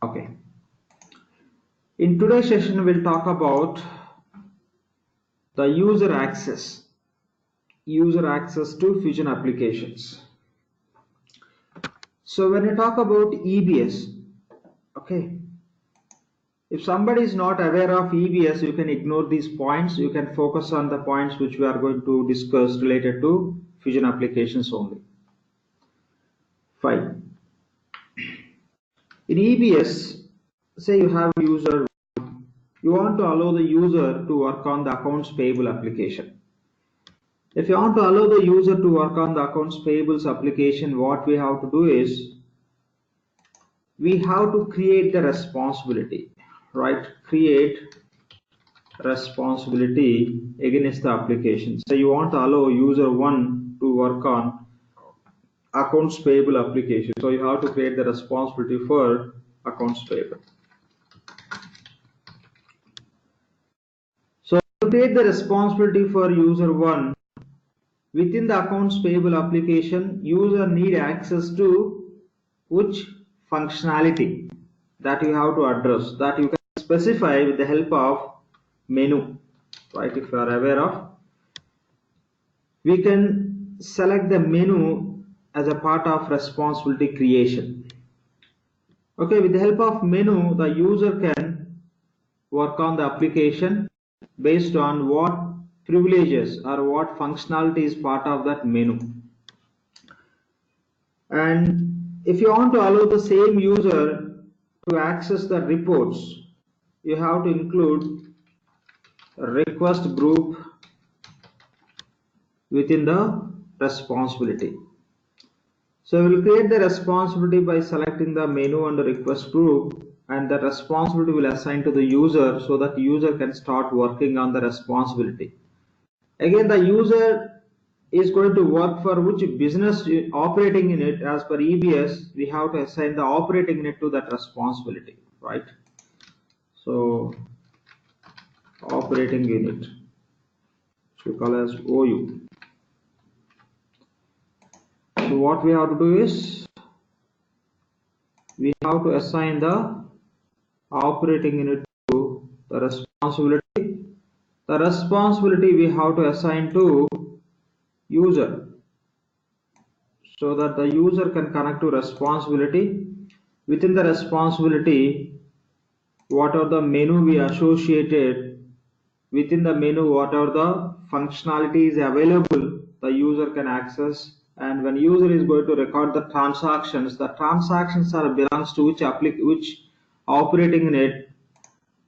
Okay. In today's session, we'll talk about the user access to Fusion applications. So when you talk about EBS, okay, if somebody is not aware of EBS, you can ignore these points. You can focus on the points which we are going to discuss related to Fusion applications only. Fine. In EBS, say you have user, you want to allow the user to work on the accounts payable application. If you want to allow the user to work on the accounts payables application, what we have to do is we have to create the responsibility, right? Create responsibility against the application. So you want to allow user 1 to work on accounts payable application. So you have to create the responsibility for accounts payable. So to create the responsibility for user 1 within the accounts payable application, user need access to which functionality that you have to address, that you can specify with the help of menu, right? If you are aware of, we can select the menu as a part of responsibility creation. Okay, with the help of menu, the user can work on the application based on what privileges or what functionality is part of that menu. And if you want to allow the same user to access the reports, you have to include a request group within the responsibility. So we will create the responsibility by selecting the menu and the request group, and the responsibility will assign to the user so that the user can start working on the responsibility. Again, the user is going to work for which business operating unit. As per EBS, we have to assign the operating unit to that responsibility, right? So operating unit, which we call as OU. So what we have to do is we have to assign the operating unit to the responsibility. The responsibility we have to assign to user, so that the user can connect to responsibility. Within the responsibility, what are the menu we associated, within the menu what are the functionalities available the user can access. And when user is going to record the transactions are belongs to which operating unit.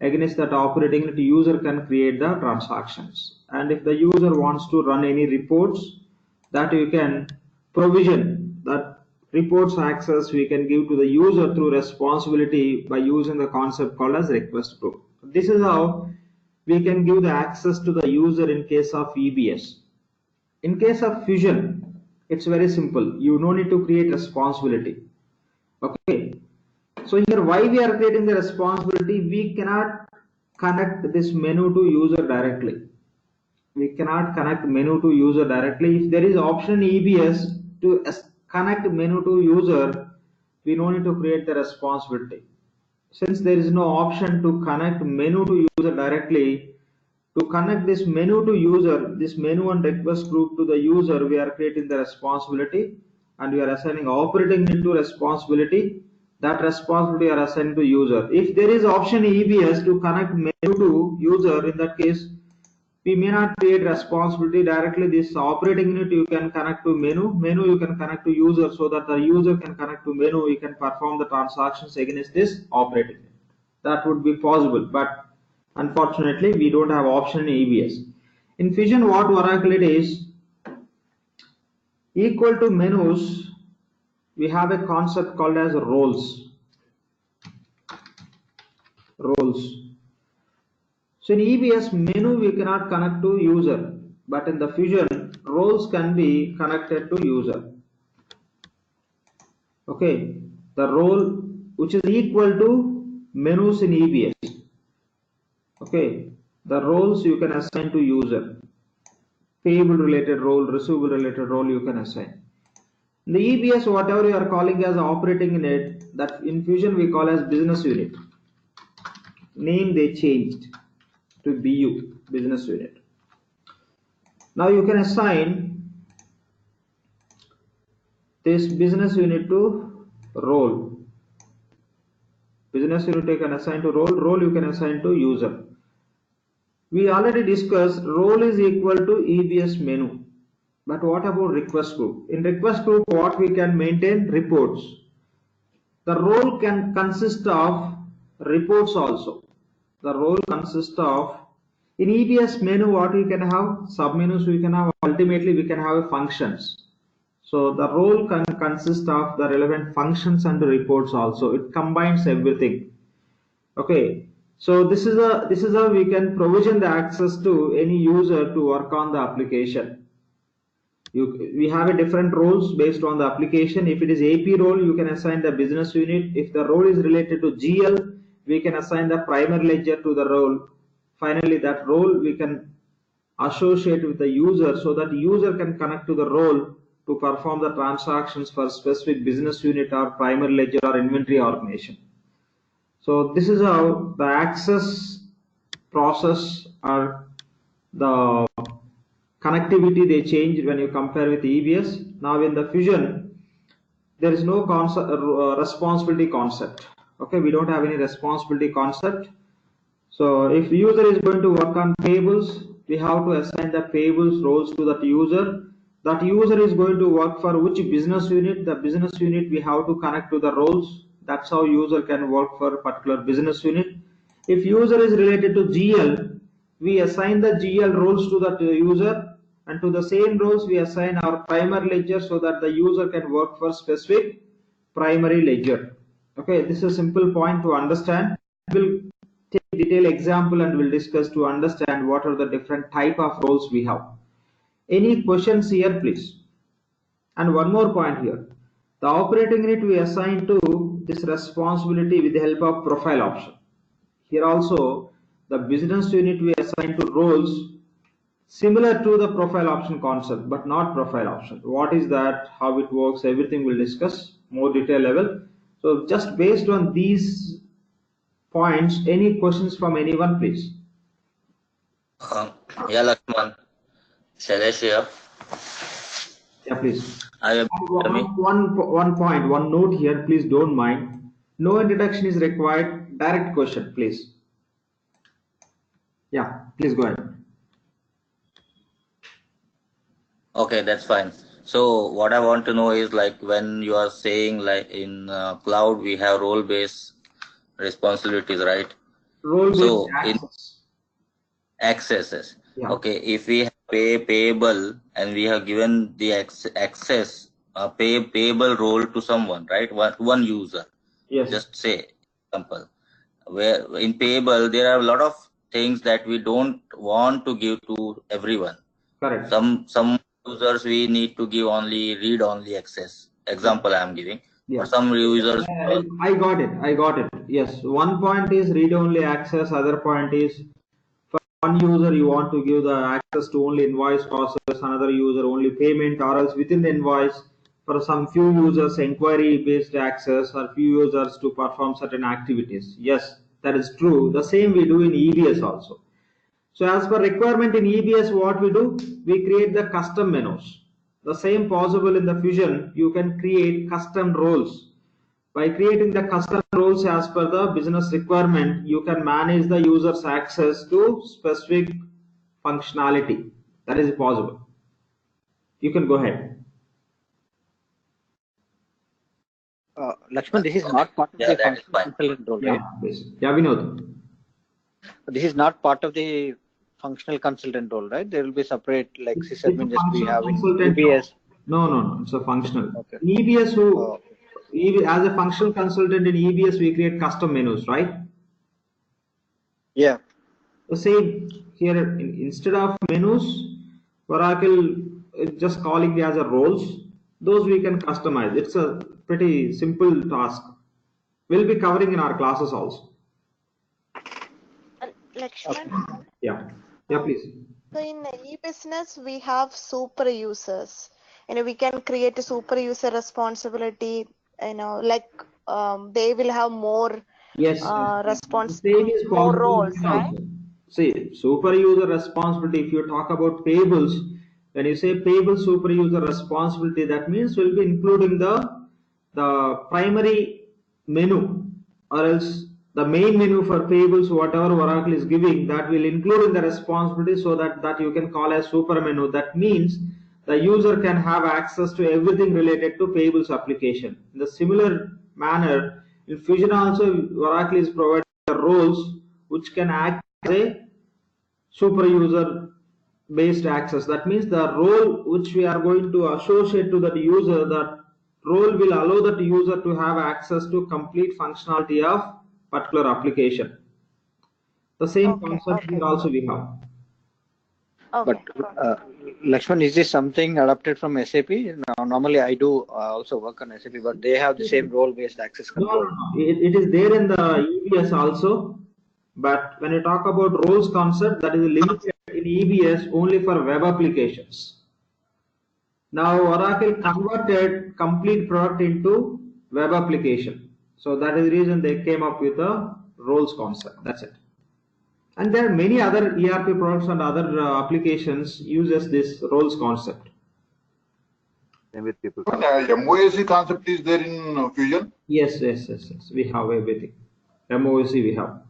Against that operating unit, user can create the transactions. And if the user wants to run any reports, that you can provision that reports access we can give to the user through responsibility by using the concept called as request group. This is how we can give the access to the user in case of EBS. In case of Fusion, it's very simple. You no need to create responsibility. Okay. So here, why we are creating the responsibility? We cannot connect this menu to user directly. We cannot connect menu to user directly. If there is option in EBS to connect menu to user, we no need to create the responsibility. Since there is no option to connect menu to user directly, to connect this menu to user, this menu and request group to the user, we are creating the responsibility, and we are assigning operating into responsibility. That responsibility are assigned to user. If there is option EBS to connect menu to user, in that case, we may not create responsibility directly. This operating unit you can connect to menu you can connect to user, so that the user can connect to menu, you can perform the transactions against this operating unit. That would be possible, but unfortunately we don't have option in EBS. In Fusion, what Oracle is equal to menus, we have a concept called as roles. So in EBS, menu we cannot connect to user, but in the Fusion, roles can be connected to user. Okay, the role which is equal to menus in EBS. Okay, the roles you can assign to user. Payable related role, receivable related role you can assign. The EBS, whatever you are calling as operating unit, that in Fusion we call as business unit. Name they changed to BU, business unit. Now you can assign this business unit to role. Business unit you can assign to role you can assign to user. We already discussed role is equal to EBS menu. But what about request group? In request group, what we can maintain? Reports. The role can consist of reports also. The role consists of, in EBS menu, what we can have? Submenus we can have, ultimately we can have functions. So the role can consist of the relevant functions and the reports also. It combines everything. Okay. So this is how we can provision the access to any user to work on the application. We have a different roles based on the application. If it is AP role, you can assign the business unit. If the role is related to GL, we can assign the primary ledger to the role. Finally, that role we can associate with the user so that user can connect to the role to perform the transactions for specific business unit or primary ledger or inventory organization. So this is how the access process or the connectivity they change when you compare with EBS. Now in the Fusion, there is no responsibility concept. Okay, we don't have any responsibility concept. So if user is going to work on payables, we have to assign the payables roles to that user. That user is going to work for which business unit? The business unit we have to connect to the roles. That's how user can work for a particular business unit. If user is related to GL, we assign the GL roles to that user, and to the same roles we assign our primary ledger so that the user can work for specific primary ledger. Okay, this is a simple point to understand. We'll take detailed example and we'll discuss to understand what are the different type of roles we have. Any questions here, please? And one more point here. The operating unit we assign to this responsibility with the help of profile option. Here also, the business unit we assign to roles similar to the profile option concept, but not profile option. What is that? How it works? Everything we'll discuss more detail level. So just based on these points, any questions from anyone, please? Yeah, LAXMAN. Satish here. Yeah, please. One point, one note here, please don't mind. No introduction is required. Direct question, please. Yeah, please go ahead. Okay, that's fine. So what I want to know is, like, when you are saying like in cloud we have role-based responsibilities, right? Role-based access. Accesses. Yeah. Okay, if we have payable and we have given the access payable role to someone, right? One user. Yes. Just say example. Where in payable there are a lot of things that we don't want to give to everyone. Correct. Some users we need to give only read only access. Example I am giving. Yeah. For some users. I got it. Yes. One point is read only access. Other point is for one user you want to give the access to only invoice process. Another user only payment, or else within the invoice. For some few users inquiry based access, or few users to perform certain activities. Yes, that is true. The same we do in EBS also. So as per requirement in EBS, what we do? We create the custom menus. The same possible in the Fusion, you can create custom roles. By creating the custom roles as per the business requirement, you can manage the user's access to specific functionality. That is possible. You can go ahead. LAXMAN, this is not part of the functional consultant role, right? Yeah, Vinod. This is not part of the functional consultant role, right? There will be separate, like sysadmin just we have in EBS. No, it's a functional. Okay. In EBS, as a functional consultant in EBS, we create custom menus, right? Yeah. The same here, instead of menus, Oracle is just calling it as a roles. Those we can customize. It's a pretty simple task. We'll be covering in our classes also. LAXMAN? Yeah, please. So in e-business, we have super users. we can create a super user responsibility, like they will have more Yes, same is more possible roles, here right? also. See, super user responsibility, if you talk about payables, when you say payable super user responsibility, that means we'll be including the primary menu, or else the main menu for payables, whatever Oracle is giving, that will include in the responsibility, so that you can call as super menu. That means the user can have access to everything related to payables application. In the similar manner, in Fusion also, Oracle is providing the roles which can act as a super user based access. That means the role which we are going to associate to that user, that role will allow that user to have access to complete functionality of particular application. The same concept here also we have. But Lakshman, is this something adapted from SAP? Now, normally I do also work on SAP, but they have the same role-based access control. No. It is there in the EBS also, but when you talk about roles concept, that is limited in EBS only for web applications. Now Oracle converted complete product into web application. So that is the reason they came up with a roles concept. That's it. And there are many other ERP products and other applications uses this roles concept. With people. MOAC concept is there in Fusion? Yes. We have everything. MOAC we have.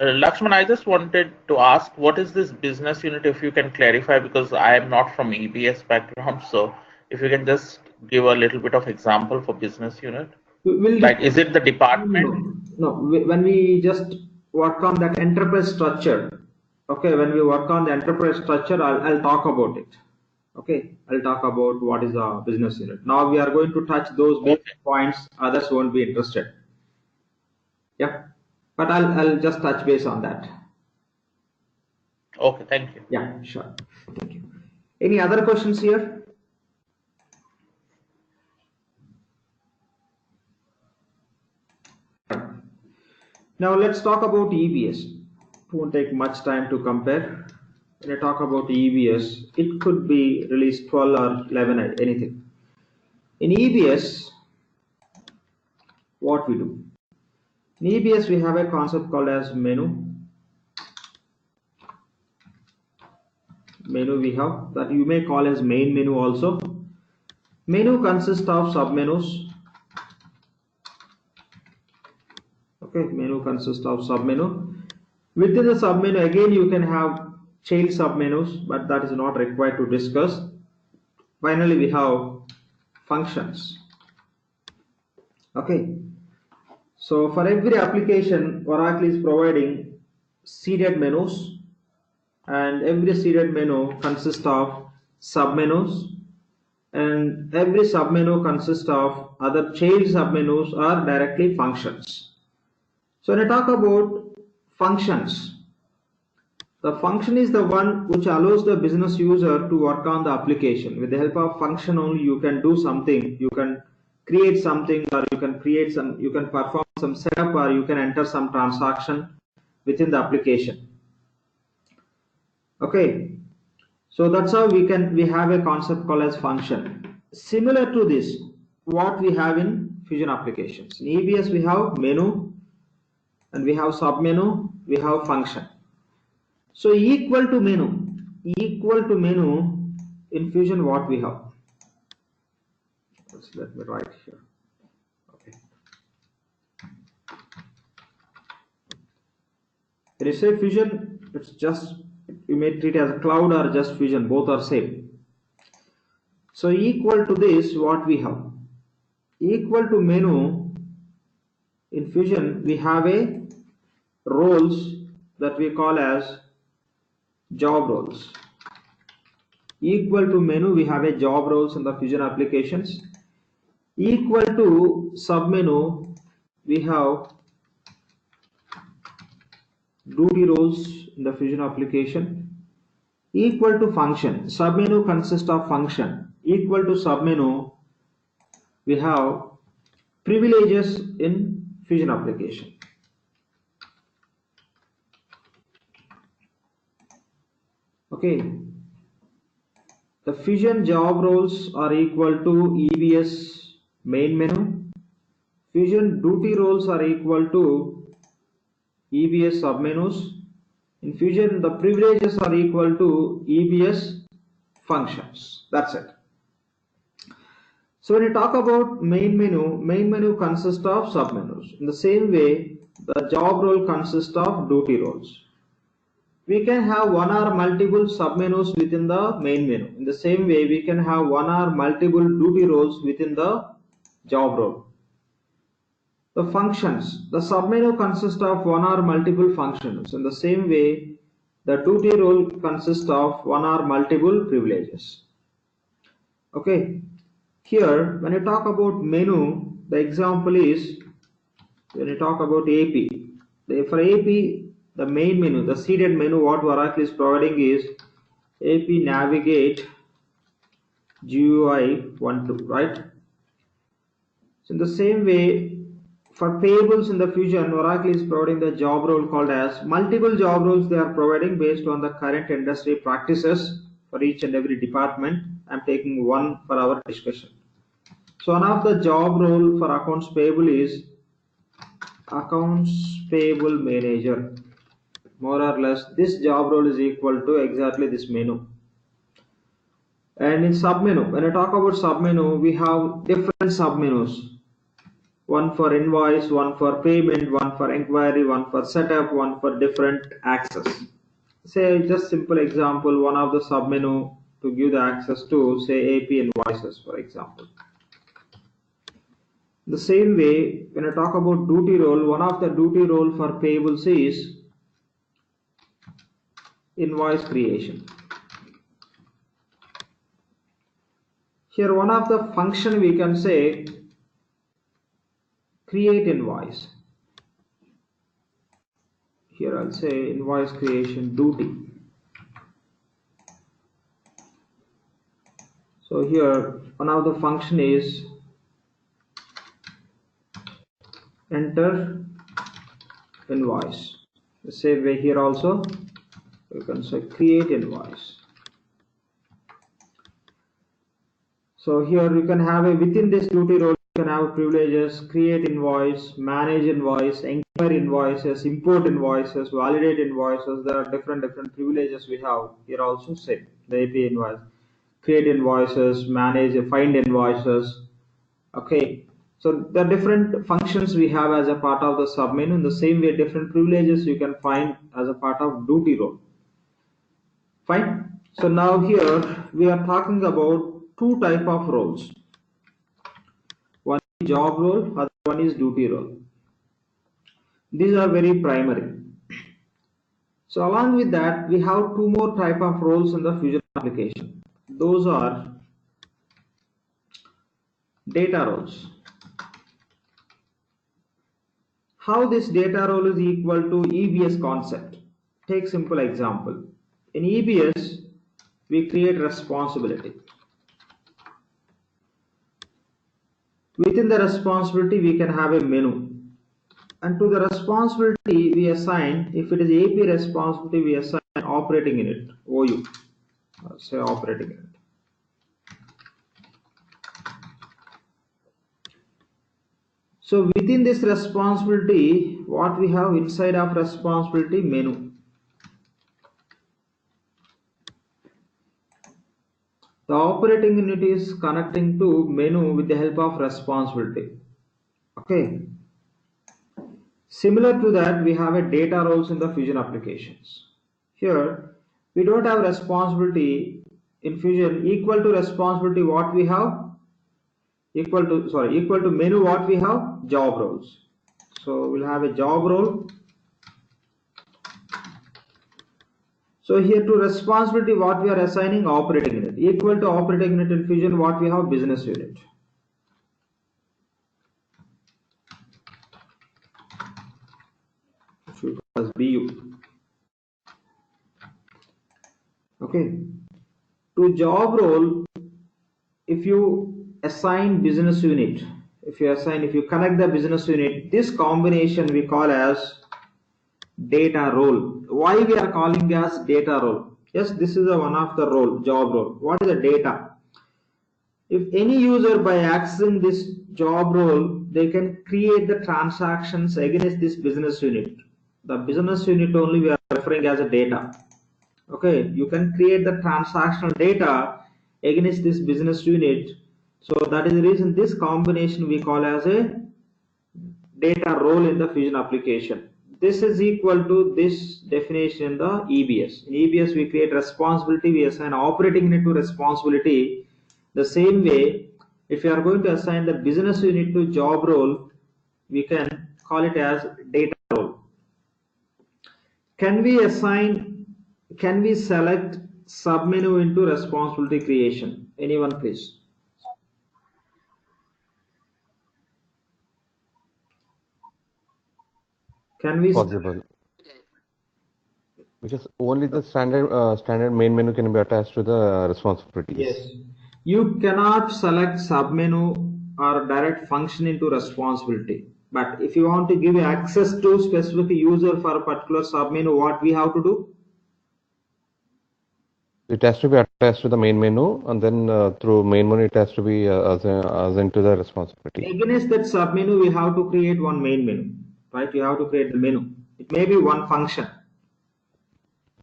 Lakshman, I just wanted to ask, what is this business unit, if you can clarify, because I am not from EBS background. So if you can just give a little bit of example for business unit. Like, is it the department? No, when we just work on that enterprise structure, okay, when we work on the enterprise structure, I'll talk about it. Okay, I'll talk about what is a business unit. Now we are going to touch those basic points, others won't be interested. Yeah, but I'll just touch base on that. Okay, thank you. Yeah, sure. Thank you. Any other questions here? Now let's talk about EBS. It won't take much time to compare. When I talk about EBS, it could be release 12 or 11, anything. In EBS, what we do? In EBS, we have a concept called as menu. Menu we have that you may call as main menu also. Menu consists of submenus. Okay, menu consists of submenu. Within the submenu, again you can have child submenus, but that is not required to discuss. Finally, we have functions. Okay, so for every application, Oracle is providing seeded menus, and every seeded menu consists of submenus, and every submenu consists of other child submenus or directly functions. So when I talk about functions, the function is the one which allows the business user to work on the application. With the help of function only, you can do something, you can create something, or you can perform some setup, or you can enter some transaction within the application. Okay, so that's how we have a concept called as function. Similar to this, what we have in Fusion applications. In EBS we have menu, and we have submenu, we have function. So equal to menu in Fusion, what we have? Let me write here. Okay. When you say Fusion, it's just, you may treat it as a cloud or just Fusion, both are same. So equal to this, what we have? Equal to menu in Fusion, we have a roles that we call as job roles. Equal to menu, we have a job roles in the Fusion applications. Equal to submenu, we have duty roles in the Fusion application. Equal to function, submenu consists of function. Equal to submenu, we have privileges in Fusion application. Okay, the Fusion job roles are equal to EBS main menu. Fusion duty roles are equal to EBS submenus. In Fusion, the privileges are equal to EBS functions. That's it. So when you talk about main menu consists of submenus. In the same way, the job role consists of duty roles. We can have one or multiple submenus within the main menu. In the same way, we can have one or multiple duty roles within the job role. The functions, the submenu consists of one or multiple functions. In the same way, the duty role consists of one or multiple privileges. Okay. Here, when you talk about menu, the example is when you talk about AP. For AP, the main menu, the seeded menu, what Oracle is providing is AP Navigate GUI 1.2, right? So in the same way, for payables in the Fusion, Oracle is providing the job role called as multiple job roles they are providing based on the current industry practices for each and every department. I'm taking one for our discussion. So one of the job role for accounts payable is accounts payable manager. More or less, this job role is equal to exactly this menu. And in submenu, when I talk about submenu, we have different submenus. One for invoice, one for payment, one for inquiry, one for setup, one for different access. Say just simple example, one of the submenu to give the access to say AP invoices, for example. The same way, when I talk about duty role, one of the duty role for payables is invoice creation. Here one of the function we can say create invoice. Here I'll say invoice creation duty. So here one of the function is enter invoice. The same way here also you can say create invoice. So here you can have a within this duty role you can have privileges, create invoice, manage invoice, inquire invoices, import invoices, validate invoices. There are different privileges we have here also. Same the AP invoice, create invoices, manage, find invoices. Okay. So the different functions we have as a part of the submenu. In the same way, different privileges you can find as a part of duty role. Fine. So now here we are talking about two type of roles. One is job role, other one is duty role. These are very primary. So along with that, we have two more type of roles in the Fusion application. Those are data roles. How this data role is equal to EBS concept. Take simple example. In EBS, we create responsibility. Within the responsibility, we can have a menu. And to the responsibility, we assign, if it is AP responsibility, we assign operating unit, OU. Say operating unit. So within this responsibility, what we have inside of responsibility menu. The operating unit is connecting to menu with the help of responsibility. Okay. Similar to that, we have a data roles in the Fusion applications. Here, we don't have responsibility in Fusion equal to responsibility what we have equal to menu what we have job roles. So we'll have a job role. So here to responsibility what we are assigning operating unit equal to operating unit in Fusion what we have business unit. Should as BU. Okay. To job role, if you assign business unit, if you connect the business unit, this combination we call as data role. Why we are calling as data role? Yes, this is one of the job role. What is the data? If any user by accessing this job role, they can create the transactions against this business unit. The business unit only we are referring as a data. Okay, you can create the transactional data against this business unit. So that is the reason this combination we call as a data role in the Fusion application. This is equal to this definition in the EBS. In EBS, we create responsibility, we assign operating unit to responsibility. The same way, if you are going to assign the business unit to job role, we can call it as data role. Can we select submenu into responsibility creation? Anyone, please? Can we? Possible. Because only the standard main menu can be attached to the responsibilities. Yes. You cannot select submenu or direct function into responsibility. But if you want to give access to specific user for a particular submenu, what we have to do? It has to be attached to the main menu, and then through main menu it has to be as into the responsibility. Against that submenu, we have to create one main menu, right? You have to create the menu. It may be one function.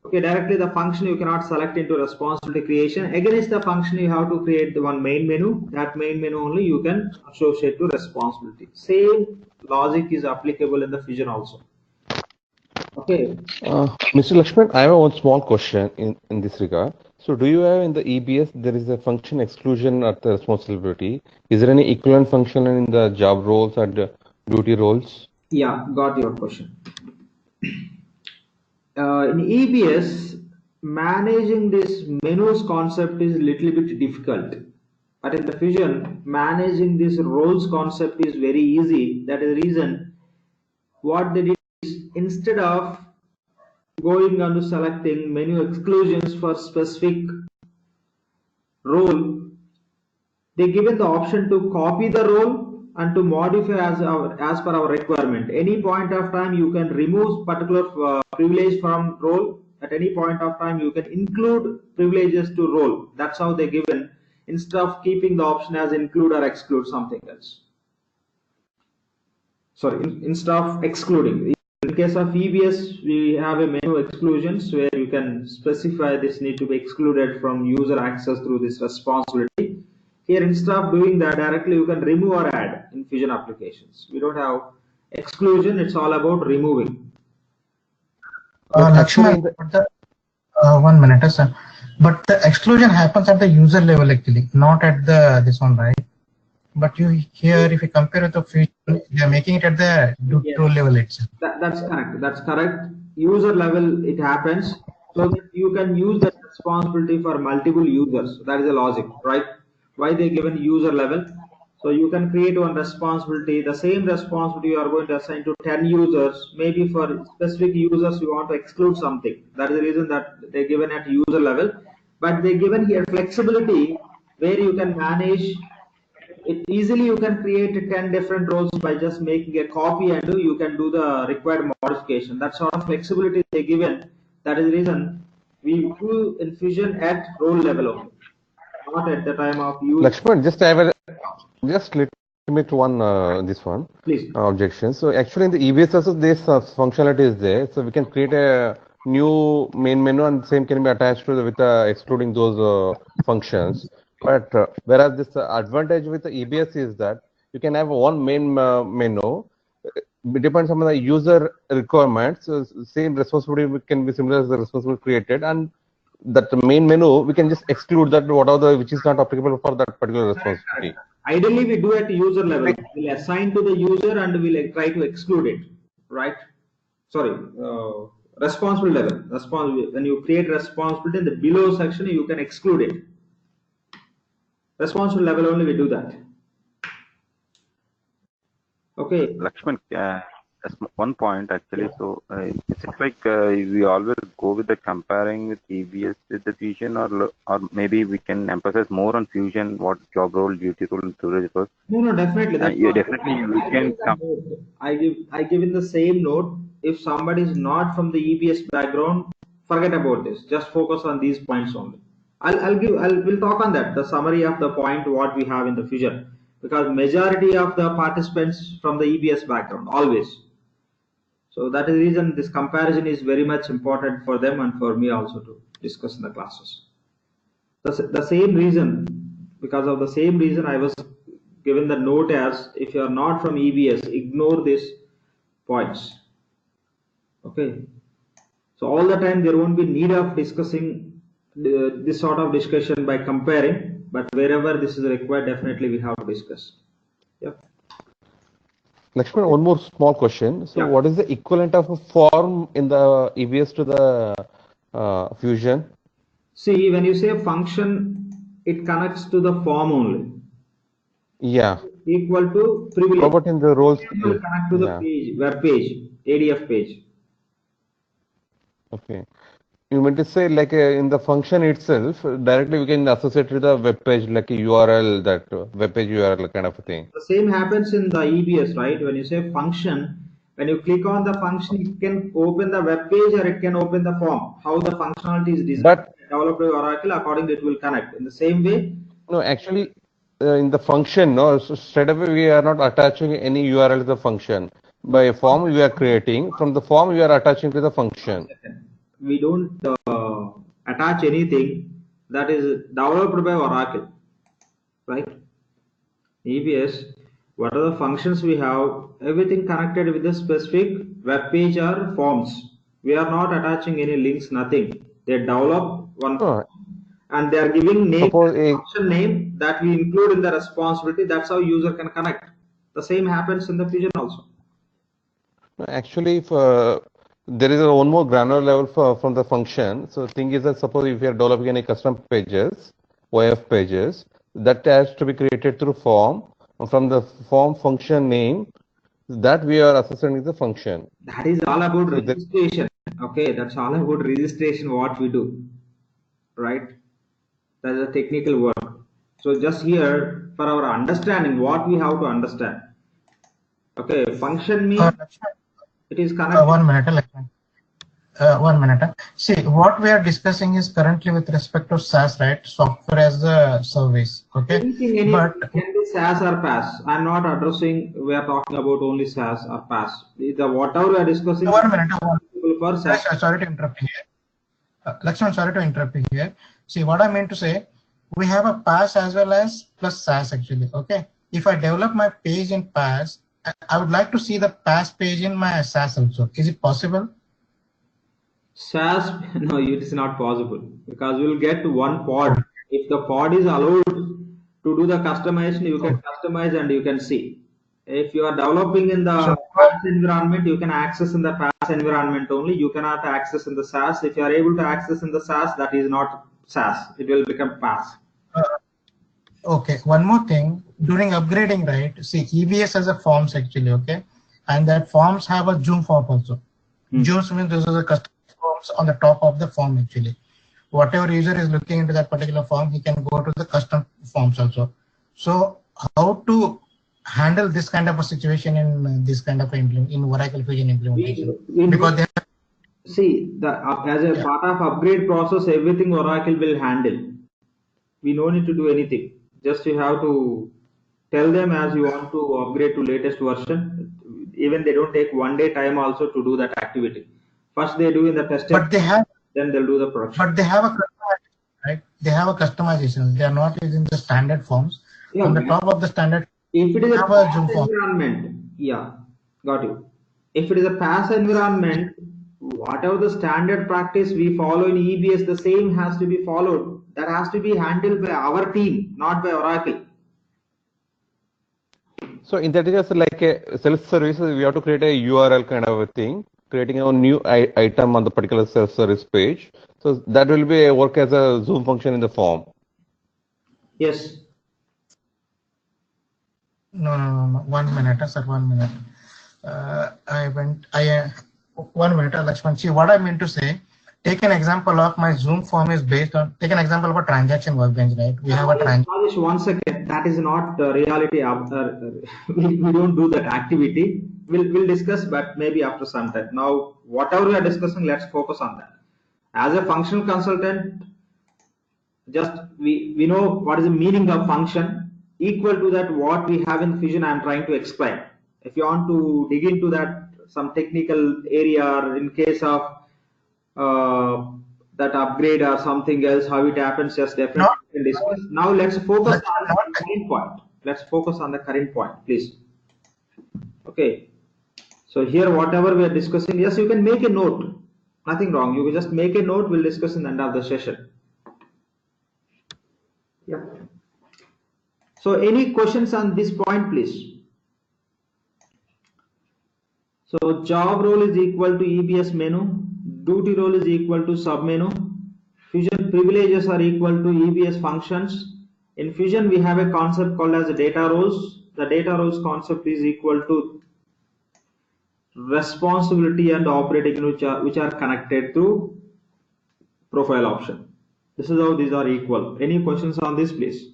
Okay, directly the function you cannot select into responsibility creation. Against the function, you have to create the one main menu. That main menu only you can associate to responsibility. Same logic is applicable in the Fusion also. Okay. Mr. Lakshman, I have one small question in this regard. So do you have in the EBS, there is a function exclusion at the responsibility. Is there any equivalent function in the job roles and duty roles? Yeah, got your question. In EBS, managing this menus concept is a little bit difficult. But in the Fusion, managing this roles concept is very easy. That is the reason what they did is instead of going on to selecting menu exclusions for specific role, they given the option to copy the role and to modify as per our requirement. Any point of time you can remove particular privilege from role. At any point of time you can include privileges to role. That's how they given instead of keeping the option as include or exclude something else. Sorry, instead of excluding. In case of EBS, we have a menu exclusions where you can specify this need to be excluded from user access through this responsibility. Here, instead of doing that directly, you can remove or add in Fusion applications. We don't have exclusion, it's all about removing. Lakshman, one minute, sir. But the exclusion happens at the user level actually, not at the this one, right? But you here, if you compare with the Fusion, they are making it at the role level itself. That's correct. That's correct. User level, it happens. So that you can use that responsibility for multiple users. That is the logic, right? Why they given user level? So you can create one responsibility. The same responsibility you are going to assign to 10 users. Maybe for specific users you want to exclude something. That is the reason that they given at user level. But they given here flexibility where you can manage it easily. You can create 10 different roles by just making a copy and you can do the required modification. That sort of flexibility they given. That is the reason we do in Fusion at role level only, not at the time of use. Lakshman, just limit one this one. Please. Objection. So actually in the EBS also this functionality is there. So we can create a new main menu and same can be attached to with excluding those functions. But whereas this advantage with the EBS is that you can have one main menu. It depends on the user requirements. So same responsibility can be similar as the responsibility created, and that main menu we can just exclude that whatever which is not applicable for that particular responsibility. Ideally, we do at user level. We'll assign to the user and we'll try to exclude it, right? Sorry, responsible level. When you create responsibility in the below section, you can exclude it. Responsible level only we do that. Okay. Lakshman, that's one point actually. So it's like we always go with the comparing with EBS with the Fusion, or maybe we can emphasize more on Fusion, what job role, duty role, and storage role. No, definitely. Yeah, definitely we can. I give in the same note. If somebody is not from the EBS background, forget about this. Just focus on these points only. We'll talk on that, the summary of the point what we have in the future, because majority of the participants from the EBS background always. So that is the reason this comparison is very much important for them and for me also to discuss in the classes. The same reason, because of the same reason I was given the note as, if you are not from EBS, ignore these points. Okay. So all the time there won't be need of discussing this sort of discussion by comparing, but wherever this is required, definitely we have to discuss. Yeah. Lakshman, one more small question. So, Yeah. what is the equivalent of a form in the EBS to the Fusion? See, when you say function, it connects to the form only. Yeah. Equal to privilege. How about in the roles? It will connect to the Yeah. page, web page, ADF page. Okay. You meant to say like in the function itself, directly we can associate with the web page, like a URL, that web page URL kind of a thing. The same happens in the EBS, right? When you say function, when you click on the function, it can open the web page or it can open the form. How the functionality is designed, But developed by Oracle, according to it will connect. In the same way, no, actually, in the function, no, so straight away we are not attaching any URL to the function. By a form we are creating, from the form we are attaching to the function. we don't attach anything that is developed by Oracle, right? EBS, what are the functions we have, everything connected with the specific web page or forms. We are not attaching any links, nothing. They develop one Oh, and they are giving name, suppose a function name that we include in the responsibility. That's how user can connect. The same happens in the Fusion also. actually, there is one more granular level from the function. So, thing is that suppose if you are developing any custom pages, OF pages, that has to be created through form. From the form function name, that we are associating the function. That is all about So registration. Okay, that's all about registration, what we do, right? That is a technical work. So just here, for our understanding, what we have to understand. Okay, function means it is connected. 1 minute, Lakshman. 1 minute. See, what we are discussing is currently with respect to SaaS, right? Software as a service. Okay. Anything But can be SaaS or PaaS. I'm not addressing, we are talking about only SaaS or PaaS. The whatever we are discussing 1 minute. for SaaS. Sorry to interrupt you here. Lakshman, sorry to interrupt you here. See, what I meant to say, we have a PaaS as well as plus SaaS actually. Okay. If I develop my page in PaaS, I would like to see the PaaS page in my SaaS also. Is it possible? SaaS, no, it is not possible because we will get one pod. If the pod is allowed to do the customization, you can customize and you can see. If you are developing in the PaaS environment, you can access in the PaaS environment only. You cannot access in the SaaS. If you are able to access in the SaaS, that is not SaaS. It will become PaaS. Okay, one more thing. During upgrading, right? See, EBS has a forms actually, okay? And that forms have a Zoom form also. Zooms means those are the custom forms on the top of the form actually. Whatever user is looking into that particular form, he can go to the custom forms also. So how to handle this kind of a situation in this kind of in Oracle Fusion implementation? Because they have, see, as a part of upgrade process, everything Oracle will handle. We no need to do anything. Just you have to tell them as you want to upgrade to latest version. Even they don't take 1 day time also to do that activity. First they do in the test, but they have, then they'll do the production. but they have a customization, right? They have a customization. They are not using the standard forms. Yeah, on the top of the standard, if it is a have PaaS Zoom form. environment, yeah, got you. If it is a PaaS environment, whatever the standard practice we follow in EBS, the same has to be followed. That has to be handled by our team, not by Oracle. So in that case, like a self-service, we have to create a URL kind of a thing, creating a new item on the particular self-service page. So that will be a work as a Zoom function in the form. Yes. No. 1 minute, sir. 1 minute. 1 minute, Lakshman. See, what I meant to say, take an example of my Zoom form is based on, take an example of a transaction workbench, right? We have a transaction. Satish, 1 second. That is not reality. We don't do that activity. We'll discuss, but maybe after some time. Now, whatever we are discussing, let's focus on that. As a functional consultant, just we know what is the meaning of function. Equal to that, what we have in Fusion, I am trying to explain. If you want to dig into that some technical area, or in case of that upgrade or something else, how it happens, just definitely we can discuss. Now let's focus on the current point. Let's focus on the current point, please. Okay. So here, whatever we are discussing, yes, you can make a note. Nothing wrong. You can just make a note. We'll discuss in the end of the session. Yeah. So any questions on this point, please? So job role is equal to EBS menu. Duty role is equal to sub menu. Fusion privileges are equal to EBS functions. In Fusion, we have a concept called as data roles. The data roles concept is equal to responsibility and operating which are connected through profile option. This is how these are equal. Any questions on this, please?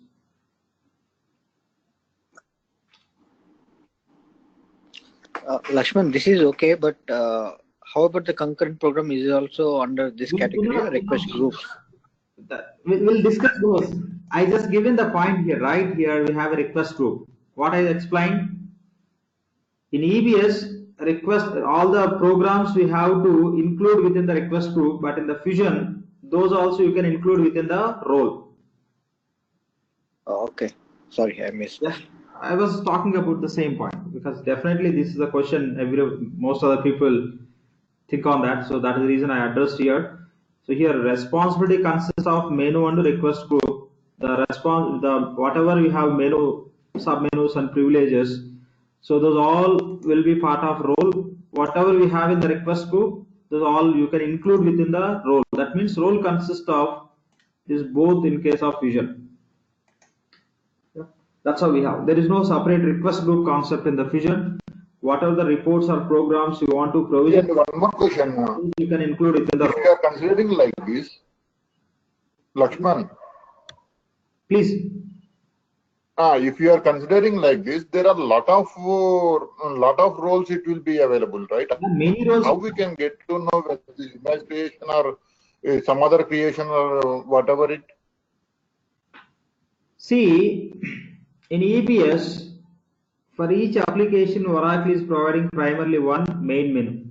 Lakshman, this is okay, but how about the concurrent program is also under this category, request groups? We'll discuss those. I just given the point here, right? Here we have a request group. What I explained in EBS, request, all the programs we have to include within the request group, but in the Fusion, those also you can include within the role. Okay, sorry, I missed. Yes, I was talking about the same point, because definitely this is a question most other people think on that, so that is the reason I addressed here. So here responsibility consists of menu and request group. Whatever we have menu, submenus and privileges, so those all will be part of role. Whatever we have in the request group, those all you can include within the role. That means role consists of is both in case of Fusion. That's how we have. There is no separate request group concept in the Fusion. Whatever the reports or programs you want to provision, and one more question. You can include it in the. If you are considering like this, Lakshman. Please. If you are considering like this, there are a lot of roles it will be available, right? Many roles. How we can get to know whether this is image creation or some other creation or whatever it? See, in EBS, for each application, Oracle is providing primarily one main menu.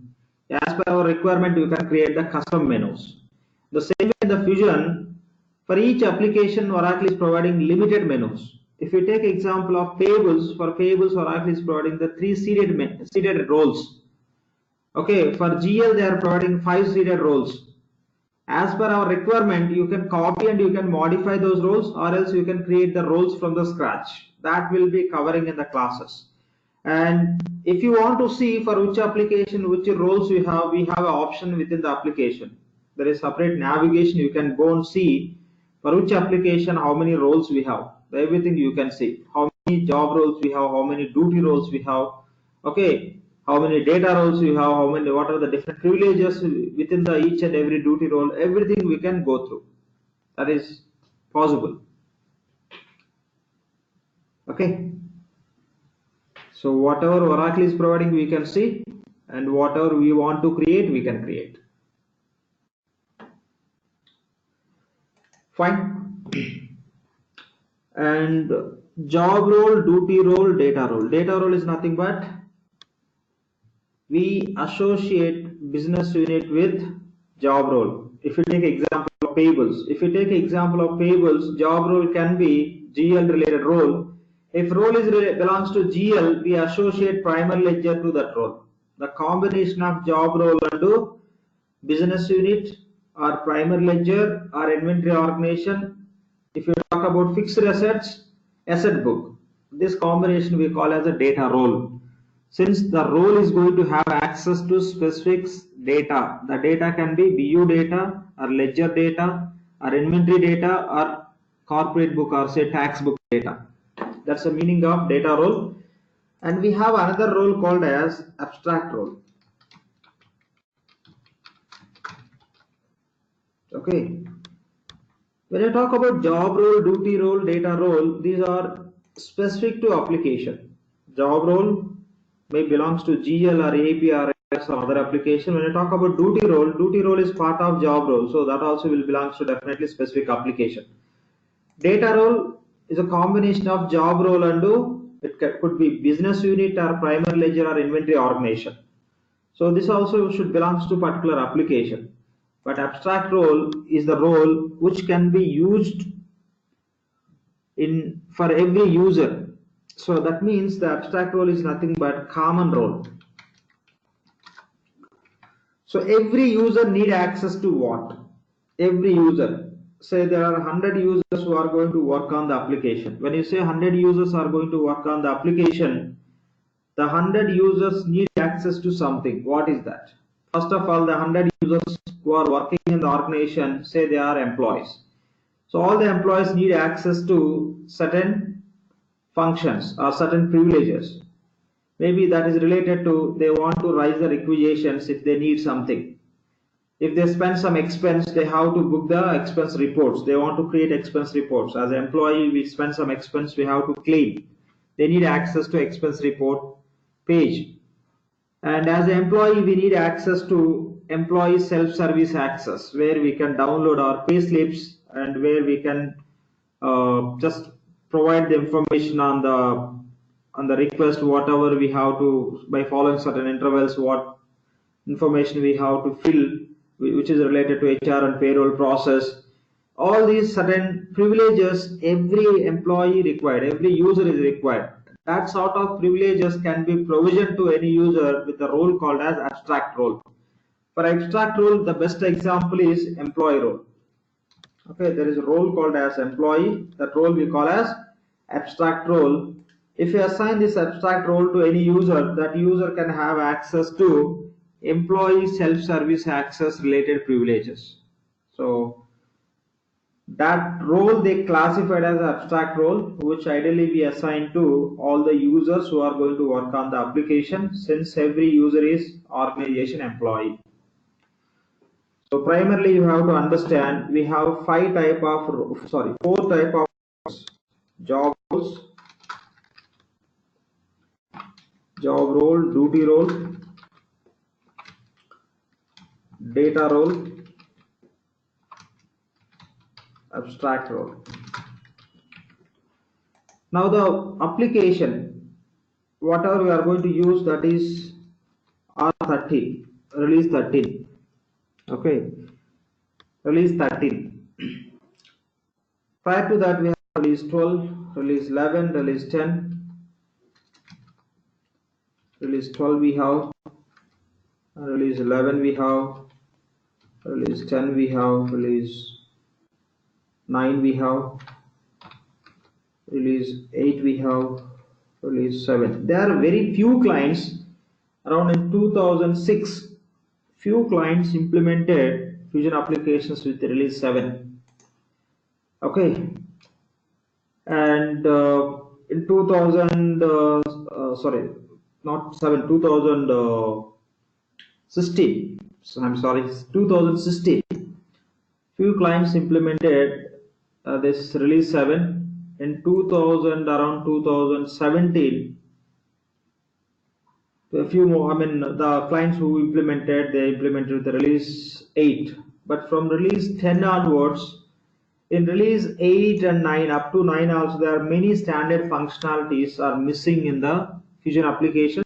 As per our requirement, you can create the custom menus. The same way in the Fusion, for each application, Oracle is providing limited menus. If you take example of payables, for payables, Oracle is providing the 3 seeded roles. Okay, for GL, they are providing 5 seeded roles. As per our requirement, you can copy and you can modify those roles, or else you can create the roles from the scratch. That will be covering in the classes. And if you want to see for which application, which roles we have an option within the application. There is separate navigation. You can go and see for which application, how many roles we have. Everything you can see. How many job roles we have, how many duty roles we have. Okay. How many data roles we have, what are the different privileges within the each and every duty role, everything we can go through. That is possible. Okay. So whatever Oracle is providing, we can see, and whatever we want to create, we can create. Fine. And job role, duty role, data role. Data role is nothing but we associate business unit with job role. If you take example of payables, job role can be GL related role. If role belongs to GL, we associate primary ledger to that role. The combination of job role and business unit or primary ledger or inventory organization. If you talk about fixed assets, asset book, this combination we call as a data role. Since the role is going to have access to specific data, the data can be BU data or ledger data or inventory data or corporate book or say tax book data. That's the meaning of data role. And we have another role called as abstract role. Okay. When I talk about job role, duty role, data role, these are specific to application. Job role may belongs to GL or AP or some other application. When you talk about duty role is part of job role, so that also will belongs to definitely specific application. Data role is a combination of job role and could be business unit or primary ledger or inventory organization. So this also should belongs to particular application. But abstract role is the role which can be used for every user. So that means the abstract role is nothing but common role. So every user need access to what? Every user. Say there are 100 users who are going to work on the application. When you say 100 users are going to work on the application, the 100 users need access to something. What is that? First of all, the 100 users who are working in the organization, say they are employees. So all the employees need access to certain functions or certain privileges. Maybe that is related to they want to raise the requisitions if they need something. If they spend some expense, they have to book the expense reports. They want to create expense reports. As an employee, we spend some expense, we have to claim. They need access to expense report page. And as an employee, we need access to employee self-service access, where we can download our pay slips and where we can just provide the information on the request, whatever we have to, by following certain intervals, what information we have to fill, which is related to HR and payroll process. All these certain privileges every employee required, every user is required. That sort of privileges can be provisioned to any user with a role called as abstract role. For abstract role, the best example is employee role. Okay, there is a role called as employee. That role we call as abstract role. If you assign this abstract role to any user, that user can have access to employee self-service access related privileges. So that role they classified as abstract role, which ideally be assigned to all the users who are going to work on the application, since every user is organization employee. So primarily you have to understand we have four type of job roles, job role, duty role, data role, abstract role. Now the application, whatever we are going to use, that is R13, release 13. Okay, release 13. Prior to that we have release 12, release 11, release 10, release 12 we have, release 11 we have, release 10 we have, release 9 we have, release 8 we have, release 7. There are very few clients. Around in 2006, few clients implemented Fusion applications with release 7. Okay, and in 2000, sorry, not 7, 2016. I'm sorry, 2016. Few clients implemented this release 7. In 2000, around 2017, a few more, I mean, the clients who implemented, they implemented the release 8. But from release 10 onwards, in release 8 and 9, up to 9 also, there are many standard functionalities are missing in the Fusion application.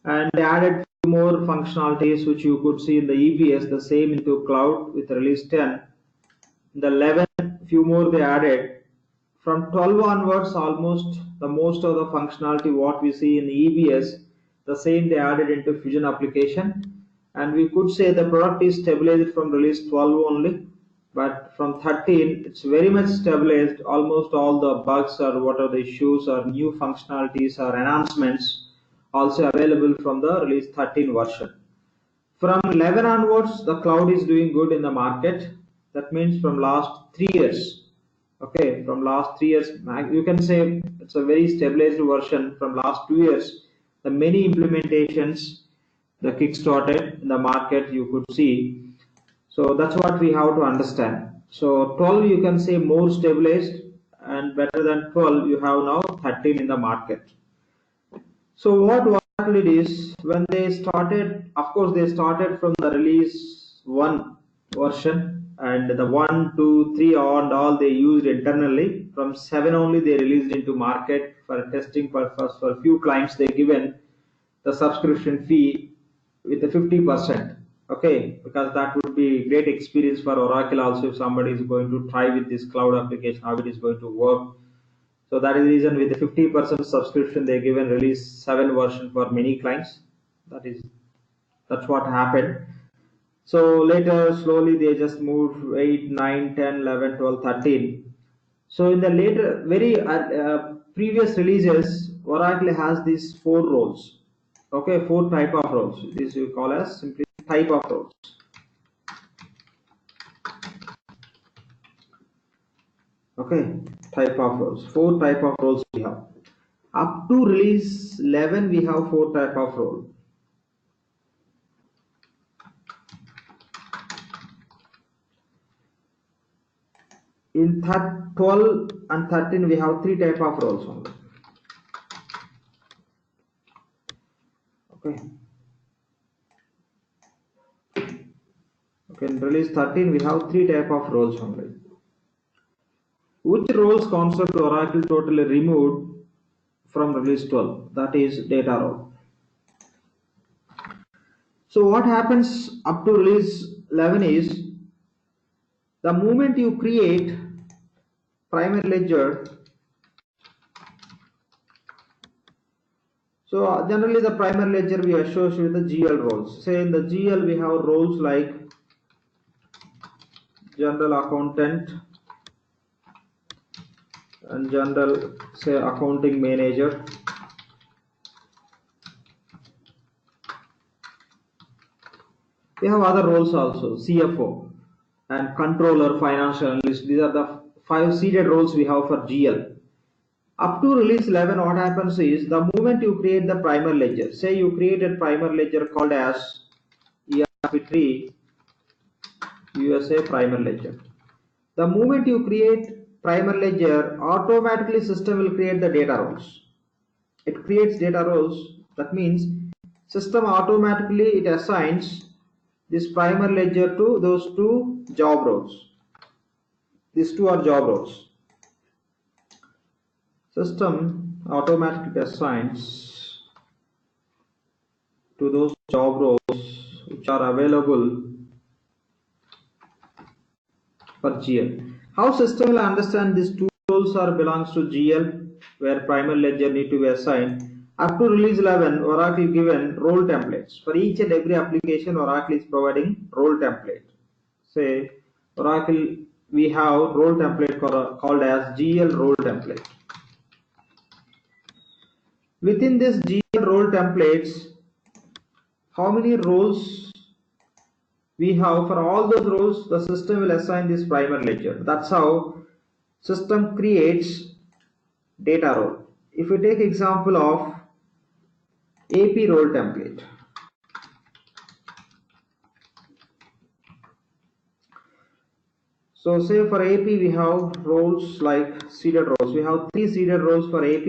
And they added few more functionalities which you could see in the EBS, the same into cloud with release 10. In the 11, few more they added. From 12 onwards, almost the most of the functionality what we see in the EBS, the same they added into Fusion application. And we could say the product is stabilized from release 12 only, but from 13 it's very much stabilized. Almost all the bugs or what are the issues or new functionalities or enhancements also available from the release 13 version. From 11 onwards, the cloud is doing good in the market. That means from last 3 years. Okay, from last 3 years, you can say it's a very stabilized version. From last 2 years, the many implementations, the kick-started in the market, you could see. So that's what we have to understand. So 12, you can say more stabilized, and better than 12, you have now 13 in the market. So what exactly it is when they started. Of course, they started from the release 1 version, and the 1, 2, 3 and all they used internally. From 7 only they released into market for testing purpose. For few clients they given the subscription fee with the 50%. Okay, because that would be great experience for Oracle also if somebody is going to try with this cloud application how it is going to work. So that is the reason with the 50% subscription they given release 7 version for many clients. That's what happened. So later slowly they just moved 8, 9, 10, 11, 12, 13. So in the later very previous releases, Oracle has these 4 roles. Okay, 4 type of roles. This you call as simply type of roles. Okay, type of roles. 4 type of roles we have. Up to release 11, we have 4 type of role. In 12 and 13, we have 3 type of roles only. Okay. Okay, in release 13, we have 3 type of roles only. Which roles concept Oracle totally removed from release 12? That is data role. So what happens up to release 11 is the moment you create primary ledger. So generally the primary ledger we associate with the GL roles. Say in the GL we have roles like general accountant and general say accounting manager. We have other roles also, CFO and controller, financial analyst. These are the 5 seeded roles we have for GL. Up to release 11, what happens is the moment you create the primary ledger, say you created primary ledger called as ERPTREE USA primary ledger. The moment you create primary ledger, automatically system will create the data roles. It creates data roles. That means system automatically it assigns this primary ledger to those 2 job roles. These 2 are job roles. System automatically assigns to those job roles which are available for GL. How system will understand these 2 roles are belongs to GL where primary ledger need to be assigned? Up to release 11, Oracle given role templates. For each and every application, Oracle is providing role template. Say Oracle, we have role template called as GL role template. Within this GL role templates, how many roles we have? For all those roles, the system will assign this primary ledger. That's how system creates data role. If we take example of AP role template. So say for AP we have roles like seeded roles. We have 3 seeded roles for AP.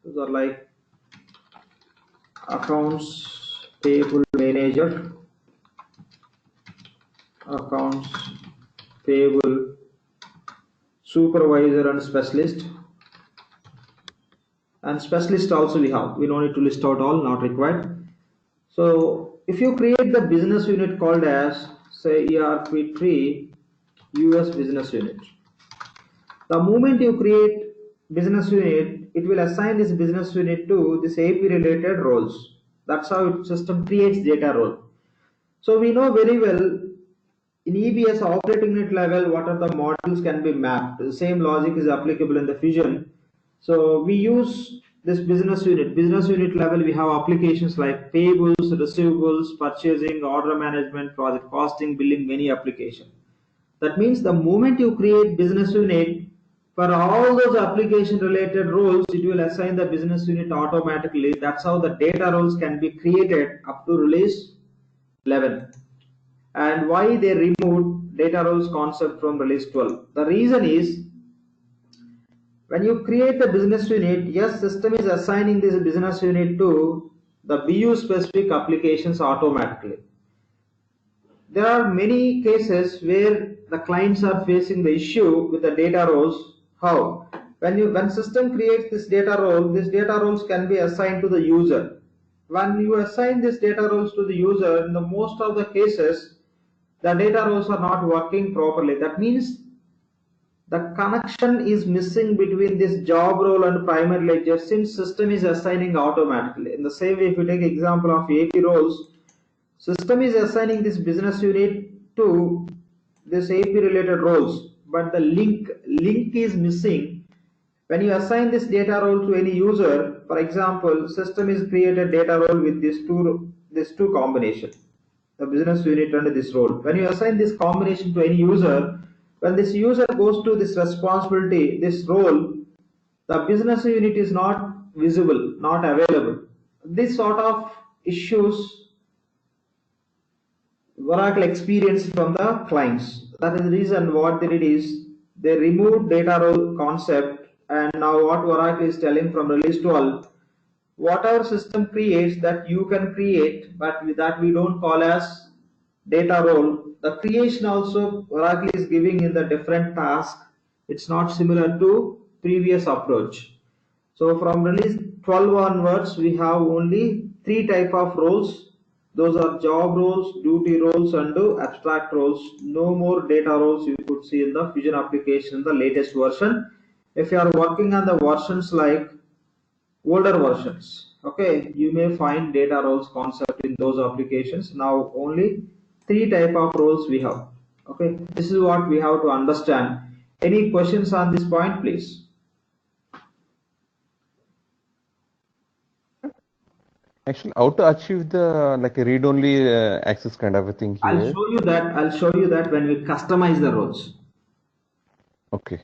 Those are like accounts payable manager, accounts payable supervisor and specialist. And specialist also we have. We don't need to list out all, not required. So if you create the business unit called as say ERPTREE US business unit, the moment you create business unit, it will assign this business unit to this AP related roles. That's how system creates data role. So we know very well in EBS operating unit level what are the modules can be mapped. The same logic is applicable in the Fusion. So we use this business unit. Business unit level we have applications like payables, receivables, purchasing, order management, project costing, billing, many applications. That means the moment you create business unit, for all those application related roles, it will assign the business unit automatically. That's how the data roles can be created up to release 11. And why they removed data roles concept from release 12? The reason is when you create the business unit, yes, system is assigning this business unit to the BU specific applications automatically. There are many cases where the clients are facing the issue with the data roles. How? When system creates this data roles can be assigned to the user. When you assign these data roles to the user, in the most of the cases, the data roles are not working properly. That means the connection is missing between this job role and primary ledger since system is assigning automatically. In the same way, if you take example of AP roles, system is assigning this business unit to this AP related roles, but the link is missing. When you assign this data role to any user, for example, system is created data role with this two combination, the business unit and this role. When you assign this combination to any user, when this user goes to this responsibility, this role, the business unit is not visible, not available. This sort of issues Oracle experienced from the clients. That is the reason what they did is they removed data role concept, and now what Oracle is telling from release 12, whatever system creates that you can create, but with that we don't call as data role. The creation also Oracle is giving in the different task. It's not similar to previous approach. So from release 12 onwards, we have only 3 type of roles. Those are job roles, duty roles, and abstract roles. No more data roles you could see in the Fusion application, the latest version. If you are working on the versions like older versions, okay, you may find data roles concept in those applications. Now only 3 type of roles we have. Okay, this is what we have to understand. Any questions on this point, please? Actually, how to achieve the like a read-only access kind of a thing here? I'll show you that when we customize the roles. Okay.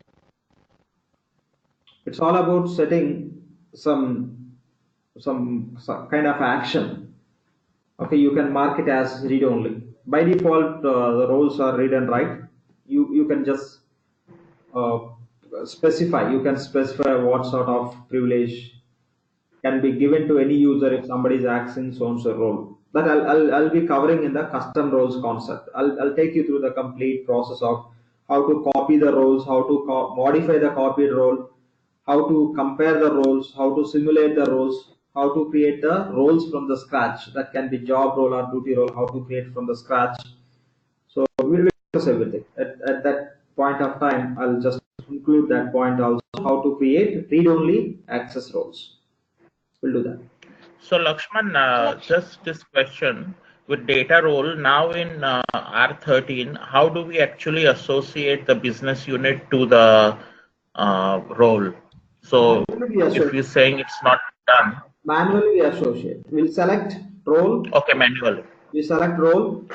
It's all about setting some kind of action. Okay, you can mark it as read only. By default, the roles are read and write. You can just specify. You can specify what sort of privilege can be given to any user if somebody is accessing so and so role. That I'll be covering in the custom roles concept. I'll take you through the complete process of how to copy the roles, how to modify the copied role, how to compare the roles, how to simulate the roles, how to create the roles from the scratch. That can be job role or duty role, how to create from the scratch. So we'll discuss everything. At that point of time, I'll just include that point also, how to create read-only access roles. We'll do that. So Lakshman, just this question with data role now in R13, how do we actually associate the business unit to the role? So if you're saying it's not done, manually we associate. We'll select role. Okay, manual. We select role,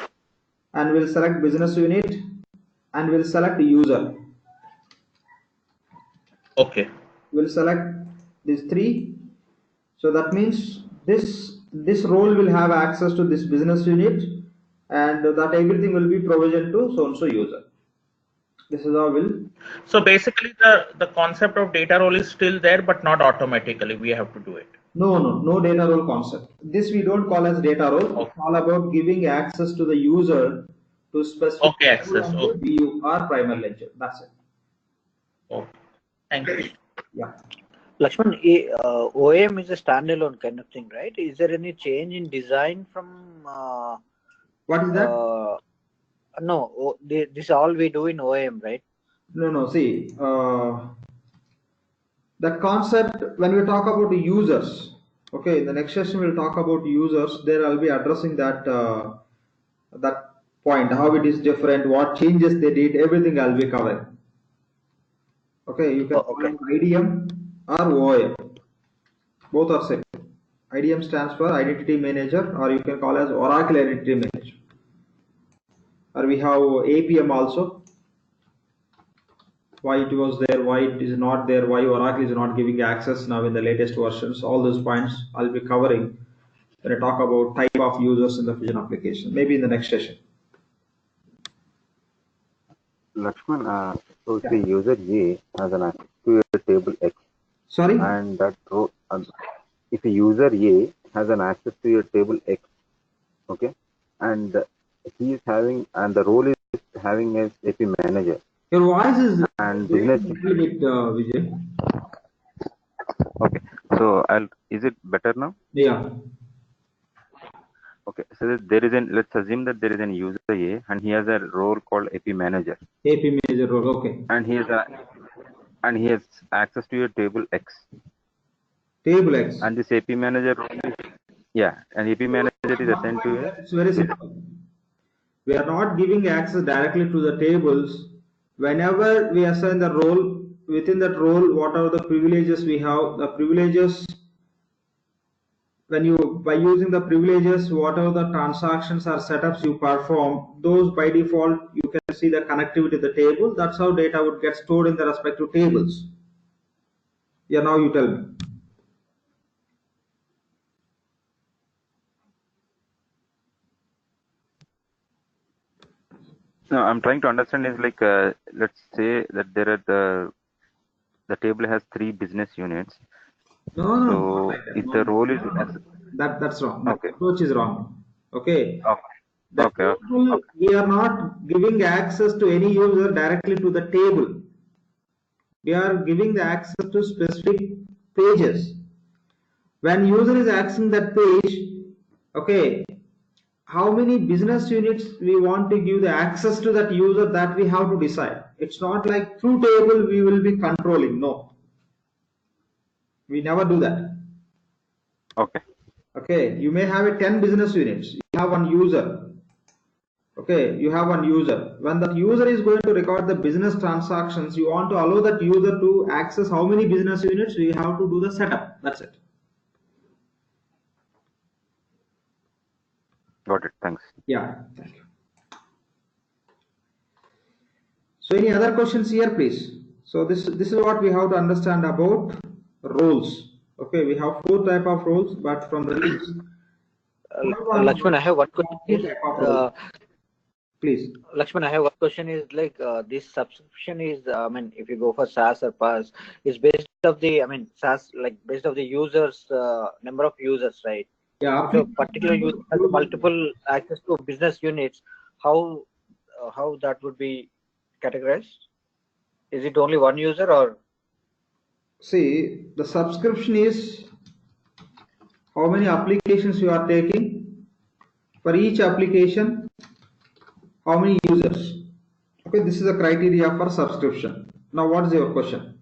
and we'll select business unit, and we'll select user. Okay. We'll select these 3. So that means this role will have access to this business unit, and that everything will be provisioned to so and so user. This is how we'll. So basically, the concept of data role is still there, but not automatically. We have to do it. No data role concept. This we don't call as data role. Okay. It's all about giving access to the user to specific access. view or primary ledger. That's it. Okay. Thank you. Yeah. Lakshman, OAM is a standalone kind of thing, right? Is there any change in design from? What is that? No, this all we do in OAM, right? No. See, that concept when we talk about the users. Okay, in the next session we'll talk about users. There I'll be addressing that that point, how it is different, what changes they did, everything I'll be covering. Okay, you can call it IDM or OAM. Both are same. IDM stands for Identity Manager, or you can call as Oracle Identity Manager. Or we have APM also. Why it was there, why it is not there, why Oracle is not giving access now in the latest versions. All those points I'll be covering when I talk about type of users in the Fusion application, maybe in the next session. Lakshman, so if the user A has an access to a table X, sorry, and that row, if a user A has an access to a table X, okay, and he is having, and the role is having as AP manager. Your voice is and breaking business. a little bit, Vijay. Okay, so is it better now? Yeah. Okay, so there is let's assume that there is an user A and he has a role called AP manager. AP manager role, okay. And he has access to a table X. Table X. And this AP manager, yeah, and AP manager is assigned to a. It's very simple. We are not giving access directly to the tables. Whenever we assign the role, within that role, what are the privileges we have? The privileges, by using the privileges, whatever the transactions or setups you perform, those by default, you can see the connectivity to the table. That's how data would get stored in the respective tables. Yeah, now you tell me. No, I'm trying to understand is like, let's say that there are the table has 3 business units. So if the role is that's wrong. Okay. The approach is wrong. Okay. Okay. We are not giving access to any user directly to the table. We are giving the access to specific pages. When user is accessing that page, okay, how many business units we want to give the access to that user, that we have to decide. It's not like through table we will be controlling. No. We never do that. Okay. Okay, you may have a 10 business units. You have one user. Okay, you have one user. When that user is going to record the business transactions, you want to allow that user to access how many business units, we have to do the setup. That's it. Got it. Thanks. Yeah, thank you. So any other questions here, please? So this is what we have to understand about roles. Okay, we have 4 type of roles, but from the list. Lakshman, I have one question. Please. Lakshman, I have one question. Is like this subscription is, I mean, if you go for SaaS or PaaS, is based of the, I mean, SaaS like based of the users, number of users, right? Yeah. So particular user has multiple access to business units. How that would be categorized? Is it only one user or? See, the subscription is how many applications you are taking. For each application, how many users. Okay, this is the criteria for subscription. Now, what is your question?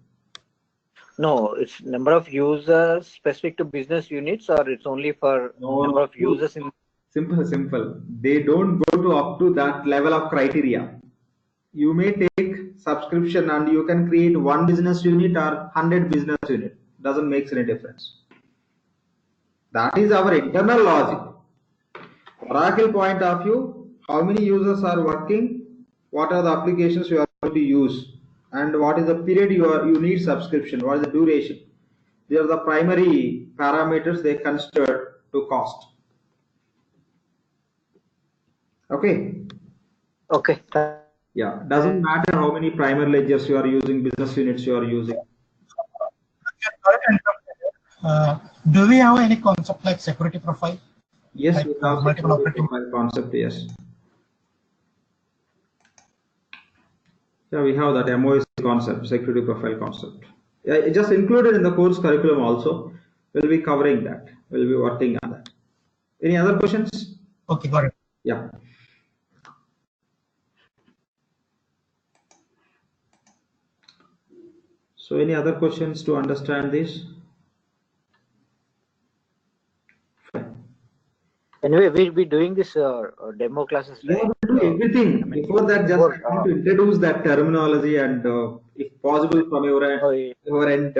No, it's number of users specific to business units, or it's only for number of users in. Simple. They don't go to up to that level of criteria. You may take subscription and you can create 1 business unit or 100 business unit. Doesn't make any difference. That is our internal logic. Oracle point of view, how many users are working, what are the applications you are going to use, and what is the period you need subscription, what is the duration. These are the primary parameters they consider to cost. Okay. Okay. Yeah, doesn't matter how many primary ledgers you are using, business units you are using. Do we have any concept like security profile? Yes, like we have multiple operating profile concept, yes. Yeah, we have that MOS concept, security profile concept. Yeah, it just included in the course curriculum also. We'll be covering that. We'll be working on that. Any other questions? Okay, got it. Yeah. So any other questions to understand this? Anyway, we'll be doing this demo classes, right? Yeah, we'll do everything. Before that, just I want to introduce that terminology and if possible from your end,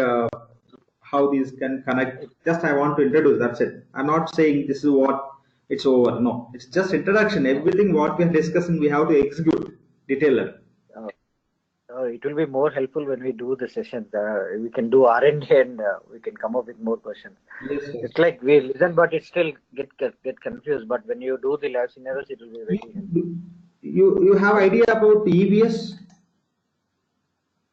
how these can connect. Just I want to introduce, that's it. I'm not saying this is what it's over. No, it's just introduction. Everything what we are discussing, we have to execute detailed. It will be more helpful when we do the sessions. We can do R&D and we can come up with more questions. Yes. It's like we listen, but it still get confused. But when you do the live scenarios, it will be very helpful. You have idea about EBS?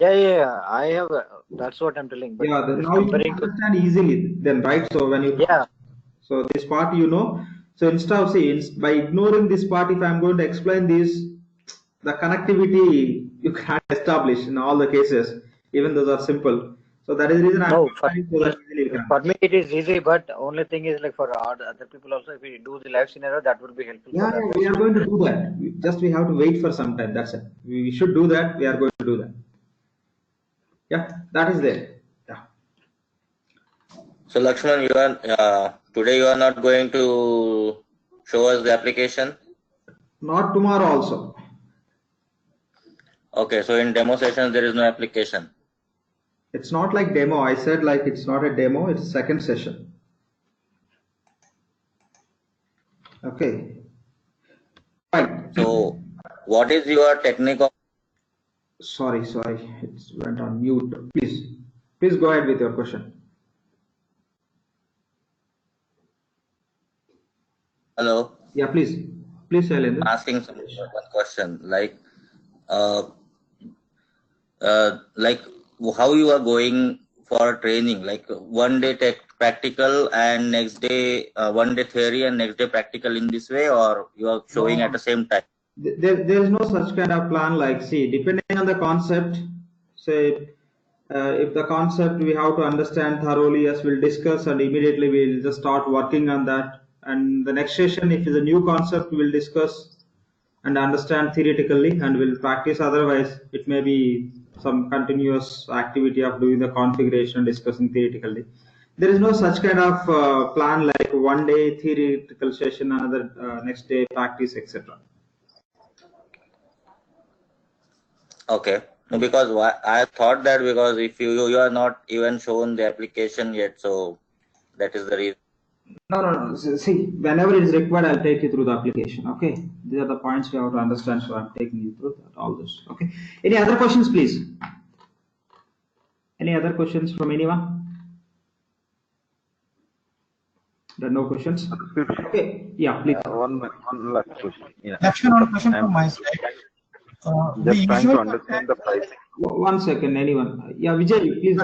Yeah. I have. That's what I'm telling. But yeah, now you can understand easily. Then right. So when you So this part you know. So instead of by ignoring this part, if I'm going to explain this, the connectivity you can't establish in all the cases, even those are simple. So that is the reason I'm No, trying so that easily you can. for me it is easy, but only thing is like for other people also, if we do the live scenario, that would be helpful Yeah, for them. we are going to do that. We have to wait for some time. That's it. We should do that. We are going to do that. Yeah, that is there. Yeah. So Lakshman, you are today you are not going to show us the application? Not tomorrow also. Okay, so in demo session there is no application. It's not like demo. I said like it's not a demo, it's a second session. Okay. Right. So what is your technique of Sorry, it went on mute. Please go ahead with your question. hello? Yeah, please, Shailendra. Asking one question like how you are going for training, like one day practical and next day one day theory and next day practical in this way, or you are showing at the same time? There is no such kind of plan. Like, see, depending on the concept, say, if the concept we have to understand thoroughly, yes, we'll discuss and immediately we'll just start working on that. And the next session, if it's a new concept, we'll discuss and understand theoretically and we'll practice. Otherwise, it may be some continuous activity of doing the configuration, discussing theoretically. There is no such kind of plan like one day theoretical session, another next day practice, etc. Okay, no, because I thought that because if you are not even shown the application yet, so that is the reason. No. See, whenever it is required, I'll take you through the application. Okay, these are the points we have to understand. So I'm taking you through that, all this. Okay. Any other questions, please? Any other questions from anyone? There are no questions. Okay. Yeah, please. One last question. Yeah. Actually, one question from my side. Just trying to understand the pricing. 1 second, anyone? Yeah, Vijay, please.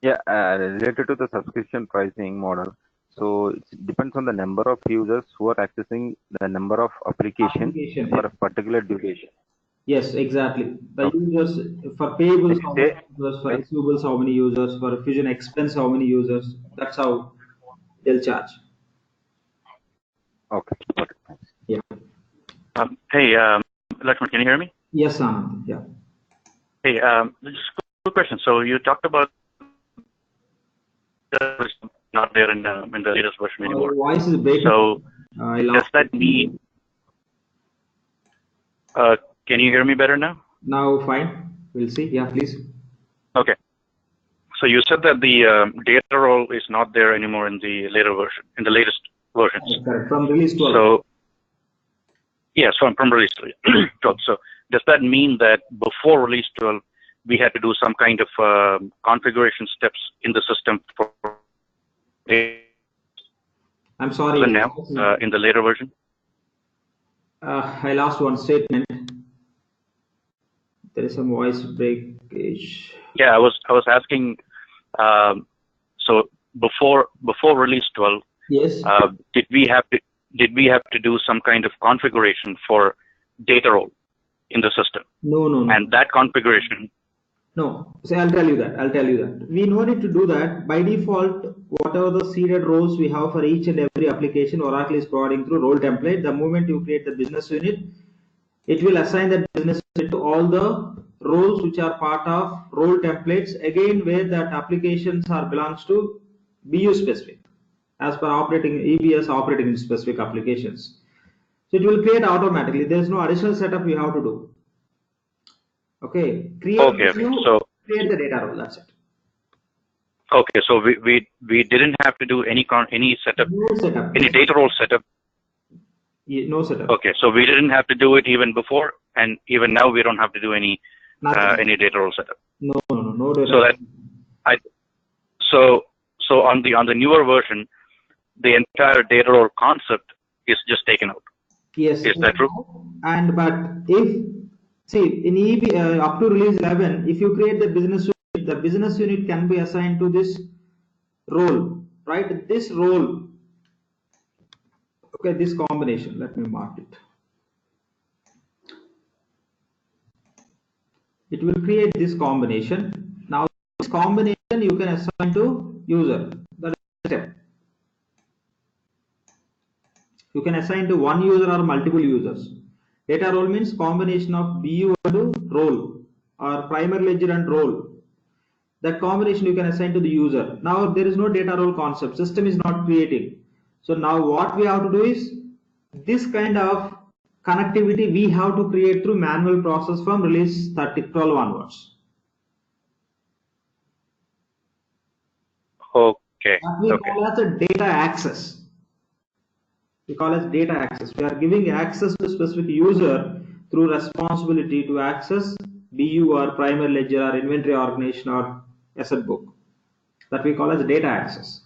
Yeah, related to the subscription pricing model. So it depends on the number of users who are accessing the number of applications for a particular duration. Yes, exactly. The users for payables, how many users, for receivables, how many users, for fusion expense, how many users. That's how they'll charge. Okay. Yeah. Hey, Lakshman, can you hear me? Yes, Anand. Yeah. Hey, just a quick question. So you talked about not there in the latest version anymore. Voice is breaking. So does that mean? Can you hear me better now? Now, fine. We'll see. Yeah, please. Okay. So you said that the data role is not there anymore in the later version, in the latest versions. Correct. From release 12. So yes, from release 12. So does that mean that before release 12, we had to do some kind of configuration steps in the system for? I'm sorry. Now, in the later version. I lost one statement. There is some voice breakage. Yeah, I was asking. So before release 12, yes, did we have to do some kind of configuration for data role in the system? No. And that configuration. No. So I'll tell you that. We no need to do that. By default, whatever the seeded roles we have for each and every application, Oracle is providing through role template. The moment you create the business unit, it will assign that business unit to all the roles which are part of role templates. Again, where that applications are belongs to BU specific, as per EBS operating in specific applications. So it will create automatically. There is no additional setup you have to do. Okay. Create the data role. That's it. Okay, so we didn't have to do any setup, any data role setup. No setup. Okay, so we didn't have to do it even before, and even now we don't have to do any data role setup. No data. So that so on the newer version, the entire data role concept is just taken out. Yes. Is that true? But if in EB up to release 11, if you create the business unit can be assigned to this role. right? This role, okay, this combination, let me mark it. It will create this combination. Now this combination you can assign to user. That is the step. You can assign to one user or multiple users. Data role means combination of BU and role, or primary ledger and role. That combination you can assign to the user. Now there is no data role concept. System is not creating. So now what we have to do is this kind of connectivity we have to create through manual process from release 12 onwards. Okay. That we call as a data access. We call as data access. We are giving access to specific user through responsibility to access BU or primary ledger or inventory organization or asset book. That we call as data access.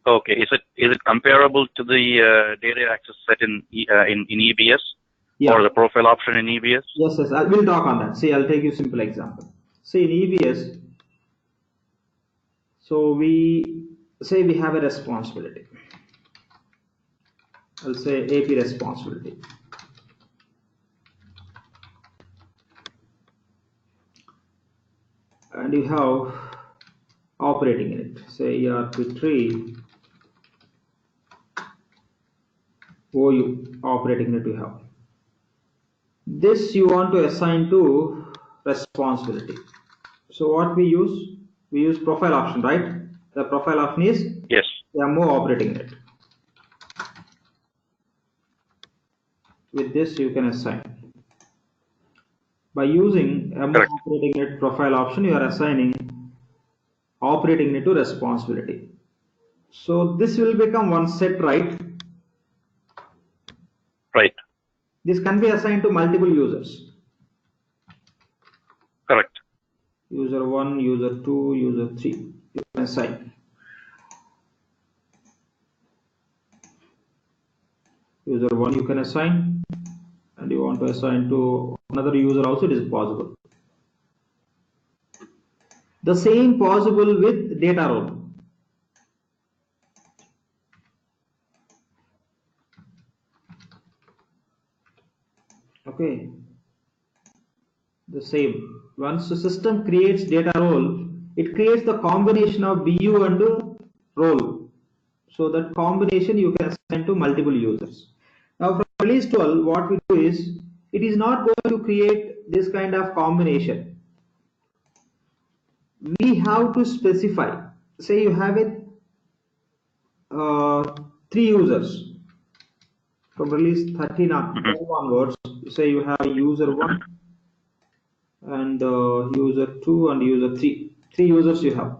Okay. Is it comparable to the data access set in EBS, Yeah, or the profile option in EBS? yes, yes. We'll talk on that. See, I'll take you a simple example. See, in EBS, so we say we have a responsibility. I'll say AP responsibility. And you have operating in it. Say ERPTREE OU operating unit you have. This you want to assign to responsibility. So what we use? We use profile option, right? The profile option is Yes. MO operating unit. With this you can assign. By using MO Correct. operating unit profile option, you are assigning operating unit to responsibility. So this will become one set, right? Right. This can be assigned to multiple users. Correct. User 1, user 2, user 3. You can assign. User 1 you can assign, and you want to assign to another user also, it is possible. The same possible with data role. Okay. The same. Once the system creates data role, it creates the combination of BU and role. So that combination you can assign to multiple users. Now from release 12, what we do is, it is not going to create this kind of combination. We have to specify. Say you have it 3 users. From release 13 onwards, say you have user 1 and user 2 and user 3. 3 users you have.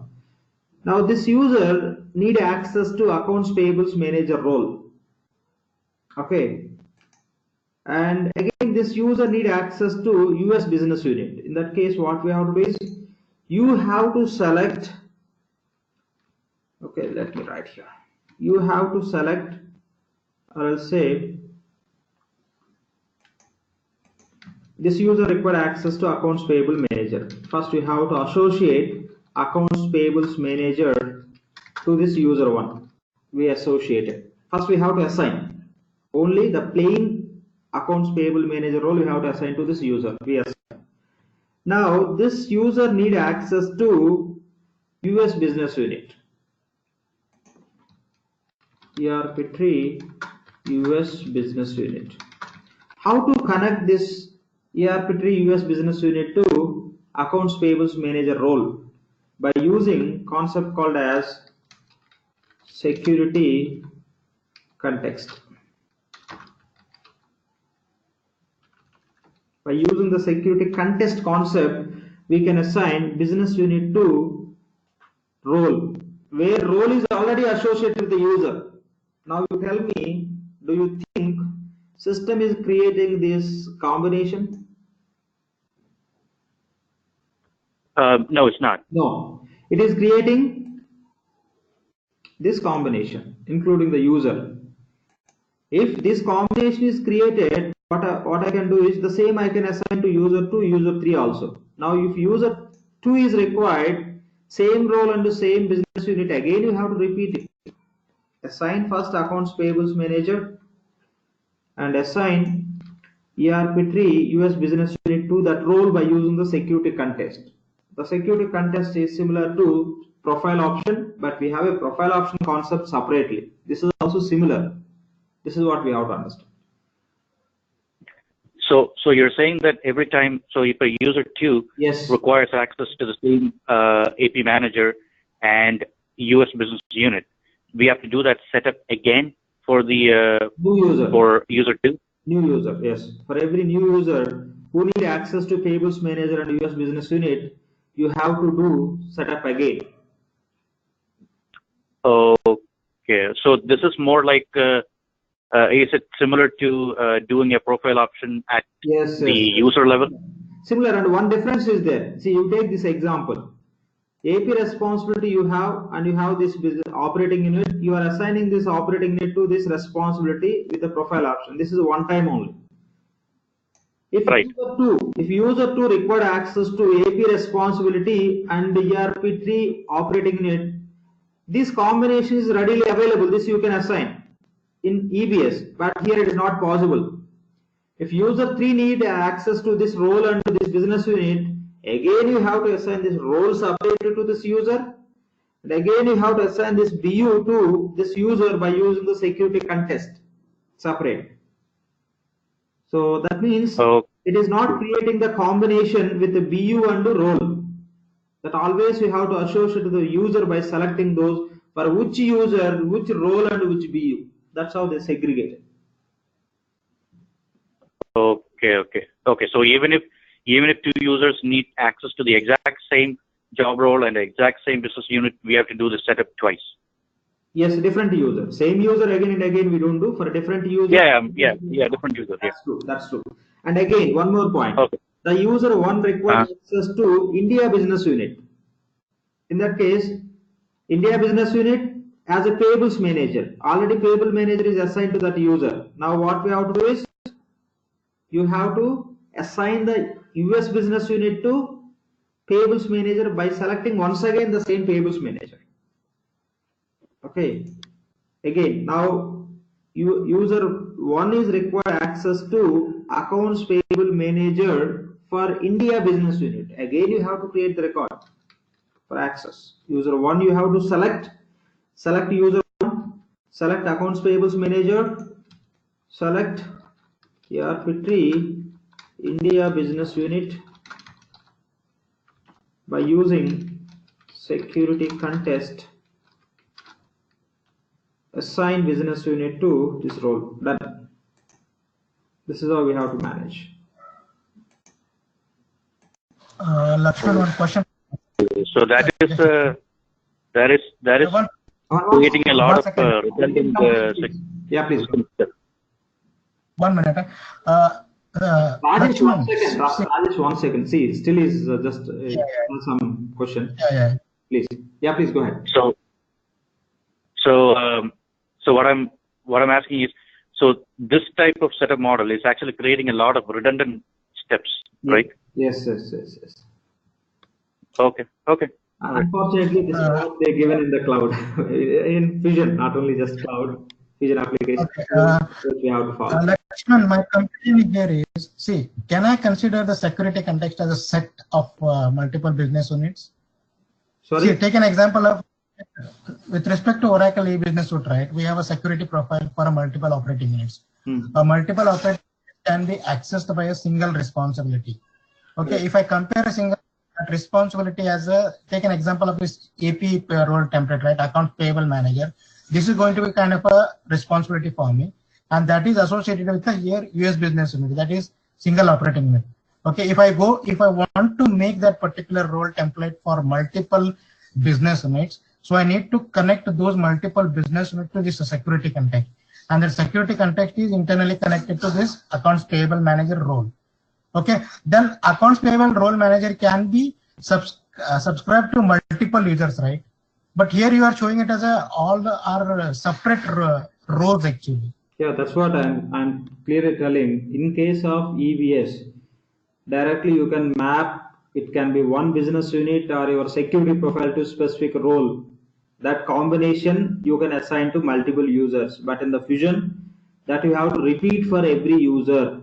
Now this user need access to accounts payables manager role. Okay. And again, this user need access to US business unit. In that case, what we have to do is, you have to select, okay, let me write here. You have to select, or I'll say, this user require access to accounts payable manager. First, we have to associate accounts payables manager to this user 1. We associate it. First, we have to assign only the plain accounts payable manager role. We have to assign to this user. We assign. Now, this user need access to US business unit. ERPTREE US business unit. How to connect this ERPTREE US business unit to accounts payables manager role? By using concept called as security context. By using the security context concept, we can assign business unit to role, where role is already associated with the user. Now you tell me, do you think system is creating this combination? No, it's not. No, it is creating this combination, including the user. If this combination is created, what I can do is the same I can assign to user 2, user 3 also. Now if user 2 is required, Same role and the same business unit, again you have to repeat it. Assign first accounts payables manager and assign ERPTREE US business unit to that role by using the security context. The security context is similar to profile option, but we have a profile option concept separately. This is also similar. This is what we have to understand. So you're saying that every time, so if a user 2 requires access to the same AP manager and US business unit, we have to do that setup again for the new user. For user 2? New user, yes. For every new user who need access to payables manager and US business unit, you have to do setup again. Okay, so this is more like, is it similar to doing a profile option at the user level? Similar, and one difference is there. See, you take this example. AP responsibility you have, and you have this business operating unit. You are assigning this operating unit to this responsibility with the profile option. This is one time only. If user 2 required access to AP responsibility and ERPTREE operating unit, this combination is readily available. This you can assign in EBS, but here it is not possible. If user 3 need access to this role and to this business unit, again you have to assign this role separately to this user, and again you have to assign this BU to this user by using the security context separate. So that means it is not creating the combination with the BU and the role. That always you have to associate the user by selecting those for which user, which role and which BU. That's how they segregate it. Okay. So even if 2 users need access to the exact same job role and the exact same business unit, we have to do the setup twice. Yes, different user. Same user again and again we don't do. For a different user. Yeah, different user. That's true. And again, one more point. The user 1 requires access to India business unit. In that case, India business unit as a payables manager. Already payable manager is assigned to that user. Now what we have to do is, you have to assign the US business unit to payables manager by selecting once again the same payables manager. Okay. Again, now user 1 is required access to accounts payable manager for India business unit. Again, you have to create the record for access. User 1 you have to select user 1, select accounts payables manager, select ERPTREE India business unit by using security context, assign business unit to this role. Done. This is how we have to manage. LAXMAN, one question. So that is creating a lot of redundant. Yeah, please. 1 minute. Rajesh, 1 second. See, still is just some question. Please. Yeah, please go ahead. So what I'm asking is, so this type of setup model is actually creating a lot of redundant steps, right? Yes. Okay. Unfortunately, this is what they're given in the cloud, in Fusion, not only just cloud. Fusion application. We have to follow. LAXMAN, my question here is, see, can I consider the security context as a set of multiple business units? Sorry? See, take an example of, with respect to Oracle e-business suite, right? We have a security profile for a multiple operating units. A multiple operating can be accessed by a single responsibility. Okay, if I compare a single responsibility as a, take an example of this AP role template, right? Account payable manager. This is going to be kind of a responsibility for me, and that is associated with the here US business unit, that is single operating unit. Okay, if I want to make that particular role template for multiple business units, so I need to connect those multiple business units to this security context, and the security context is internally connected to this accounts payable manager role. Okay, then accounts payable role manager can be subscribed to multiple users, right? But here you are showing it as all are separate roles actually. Yeah, that's what I'm clearly telling. In case of EBS, directly you can map It can be one business unit or your security profile to specific role. That combination you can assign to multiple users, but in the Fusion, that you have to repeat for every user.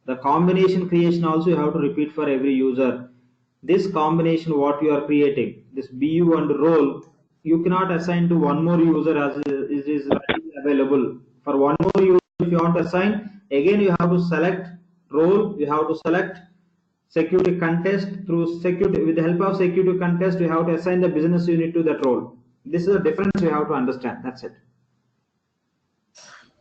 The combination creation also you have to repeat for every user. This combination what you are creating, this BU and role, you cannot assign to one more user as it is available. For one more user, if you want to assign, again you have to select role, you have to select security contest. Through security, with the help of security contest, you have to assign the business unit to that role. This is the difference you have to understand. That's it.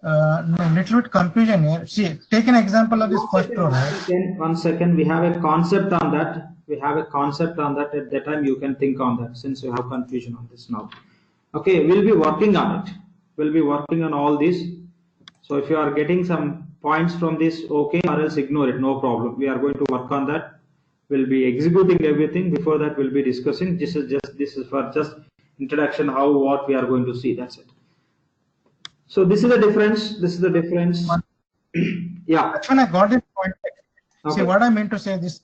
Little bit confusion here. See, take an example of this first row, right? One second, we have a concept on that. We have a concept on that. At that time, you can think on that since you have confusion on this now. Okay, we'll be working on it. We'll be working on all this. So if you are getting some points from this, okay, or else ignore it, no problem. We are going to work on that. We'll be executing everything. Before that, we'll be discussing. This is for just introduction, what we are going to see. That's it. So this is the difference. This is the difference. Yeah. That's when I got this point. Okay. See, what I mean to say this,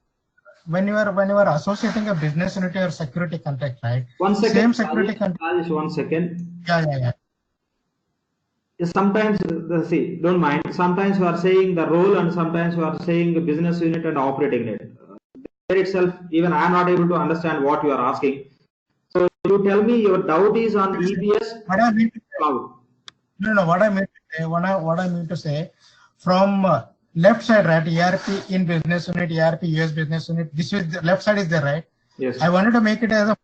when you are associating a business unit or security contact, right? One second. Same security contact. 1 second. Yeah. Sometimes, see, don't mind. Sometimes you are saying the role, and sometimes you are saying the business unit and operating unit. There itself, even I am not able to understand what you are asking. So you tell me your doubt is on EBS cloud. No. What I mean to say, from left side, right? ERP in business unit, ERP US business unit. This is the left side is there, right? Yes. I wanted to make it as a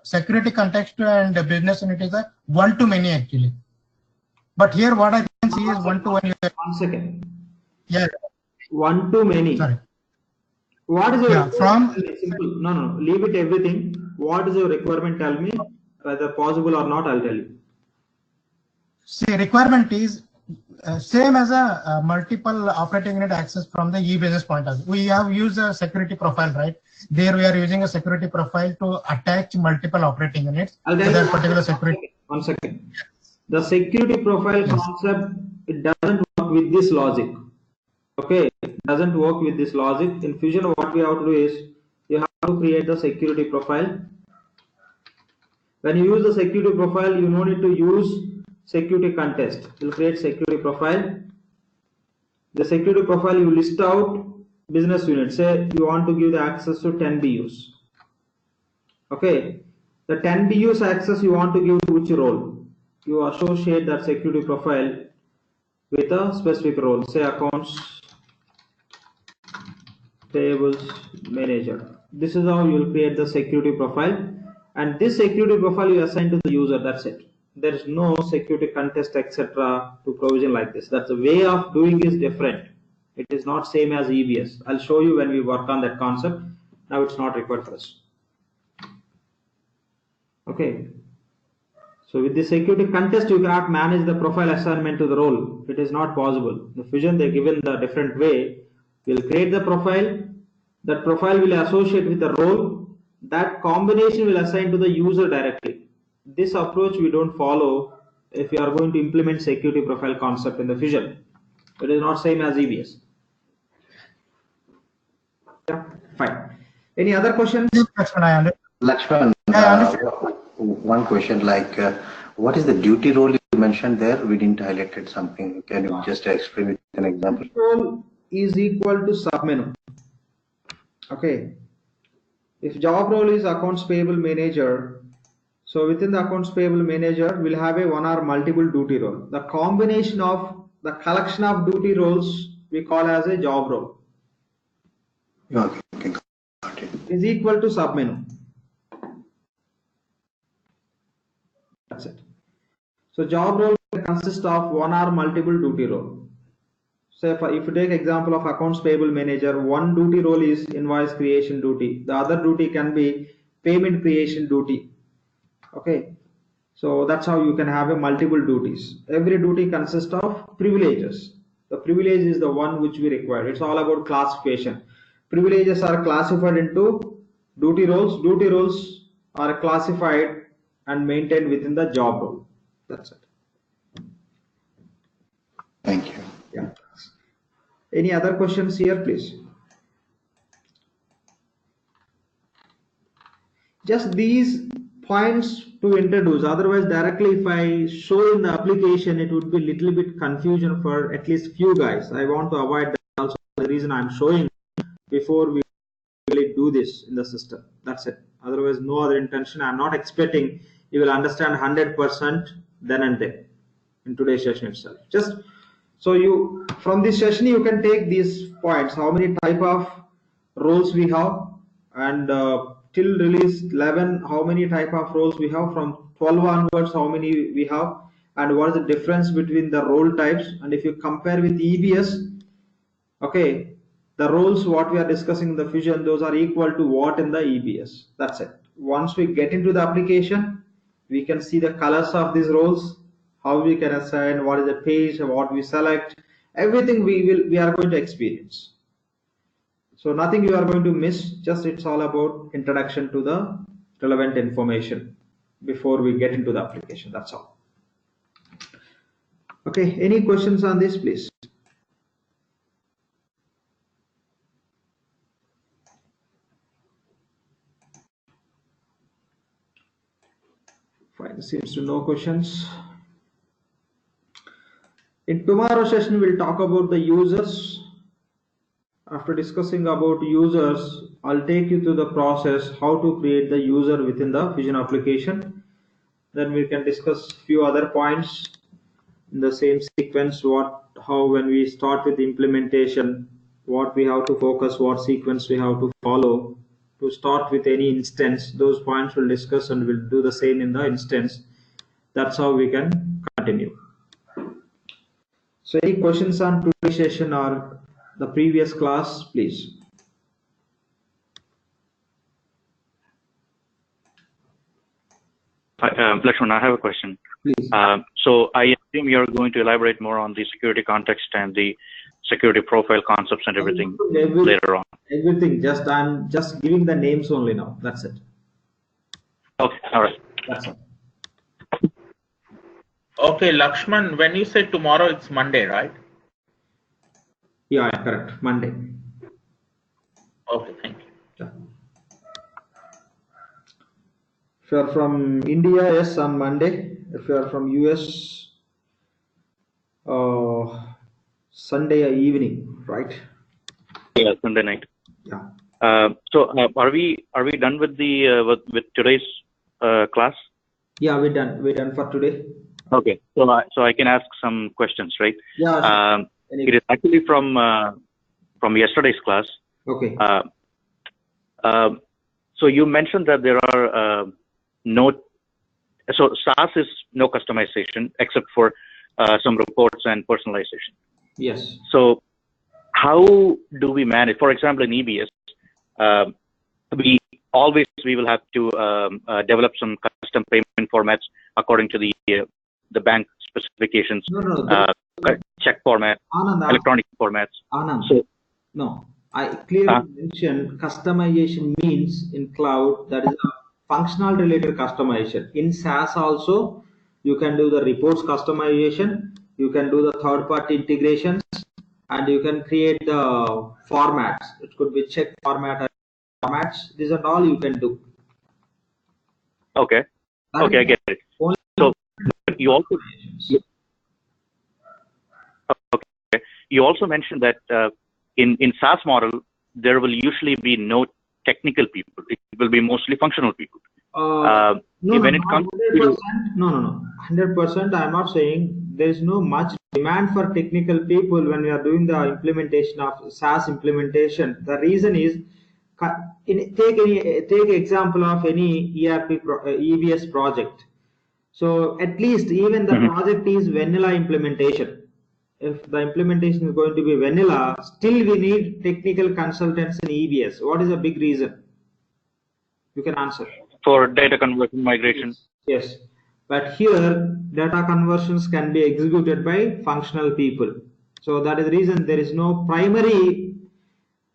security context and business unit is a one-to-many actually. But here, what I can see is one-to-one. 1 second. Yeah. One-to-many. Sorry. What is your from simple? No. Leave it everything. What is your requirement? Tell me whether possible or not. I'll tell you. See, requirement is same as a multiple operating unit access from the e-business point of view. We have used a security profile, right? There we are using a security profile to attach multiple operating units to that particular security. 1 second. The security profile concept, it doesn't work with this logic. Okay, it doesn't work with this logic. In Fusion, what we have to do is you have to create the security profile. When you use the security profile, you no need to use security contest. You'll create security profile. The security profile, you list out business unit. Say you want to give the access to 10 BUs. Okay, the 10 BUs access you want to give to which role? You associate that security profile with a specific role. Say accounts payables manager. This is how you will create the security profile, and this security profile you assign to the user. That's it. There is no security contest etc. to provision like this. That's the way of doing is different. It is not same as EBS. I'll show you when we work on that concept. Now it's not required for us. Okay. So with the security contest, you cannot manage the profile assignment to the role. It is not possible. The Fusion, they're given the different way. We'll create the profile. That profile will associate with the role. That combination will assign to the user directly. This approach we don't follow if you are going to implement security profile concept in the Fusion. It is not same as EBS. Yeah, fine. Any other questions? Lakshman, one question, like what is the duty role you mentioned there? We didn't highlight it something. Can you just explain with an example? Role is equal to submenu. Okay. If job role is accounts payable manager, so within the accounts payable manager, we'll have a one or multiple duty role. The combination of the collection of duty roles we call as a job role. Okay, got it. Is equal to submenu. That's it. So job role consists of one or multiple duty role. Say if you take example of accounts payable manager, one duty role is invoice creation duty. The other duty can be payment creation duty. Okay. So that's how you can have a multiple duties. Every duty consists of privileges. The privilege is the one which we require. It's all about classification. Privileges are classified into duty roles. Duty roles are classified and maintained within the job role. That's it. Thank you. Yeah. Any other questions here, please? just these points to introduce. Otherwise, directly if I show in the application, it would be little bit confusion for at least few guys. I want to avoid that. Also, the reason I'm showing before we really do this in the system. That's it. Otherwise, no other intention. I'm not expecting you will understand 100% then and there in today's session itself. Just so you from this session you can take these points. How many type of roles we have, and till release 11, how many type of roles we have. From 12 onwards, how many we have, and what is the difference between the role types. And if you compare with EBS, okay, the roles what we are discussing in the fusion, those are equal to what in the EBS. That's it. Once we get into the application, we can see the colors of these roles, how we can assign, what is the page, what we select, everything we are going to experience. So nothing you are going to miss. Just it's all about introduction to the relevant information before we get into the application. That's all. Okay, any questions on this, please? Fine, seems to no questions. In tomorrow's session, we'll talk about the users. After discussing about users, I'll take you through the process, how to create the user within the Fusion application. Then we can discuss few other points in the same sequence, how when we start with the implementation, what we have to focus, what sequence we have to follow to start with any instance. Those points we'll discuss, and we'll do the same in the instance. That's how we can continue. So any questions on today's session or the previous class, please? Lakshman, I have a question. Please. So I assume you're going to elaborate more on the security context and the security profile concepts and everything later on. Everything. I'm just giving the names only now. That's it. Okay. All right. That's it. Okay, Lakshman, when you say tomorrow, it's Monday, right? Yeah, correct. Monday. Okay, thank you. Yeah. If you are from India, yes, on Monday. If you are from US, Sunday evening, right? Yeah, Sunday night. Yeah. So are we done with the with today's class? Yeah, we're done. We're done for today. Okay. So I can ask some questions, right? Yeah. It is actually from yesterday's class. Okay. So you mentioned that there are so SAS is no customization except for some reports and personalization. Yes. So how do we manage? For example, in EBS, we will have to develop some custom payment formats according to the bank specifications, check format, Anand, electronic formats. Anand, So no, I clearly mentioned customization means in cloud that is a functional related customization. In SaaS also, you can do the reports customization, you can do the third-party integrations, and you can create the formats. It could be check format or formats. These are all you can do. okay, okay, I get it. So you also you also mentioned that in SaaS model there will usually be no technical people. It will be mostly functional people. When it comes 100%, no, 100%. I'm not saying there is no much demand for technical people when we are doing the implementation of SaaS implementation. The reason is, take example of any EBS project. So at least even the project is vanilla implementation. If the implementation is going to be vanilla, still we need technical consultants in EBS. What is a big reason? You can answer. For data conversion migration. Yes. But here data conversions can be executed by functional people. So that is the reason there is no primary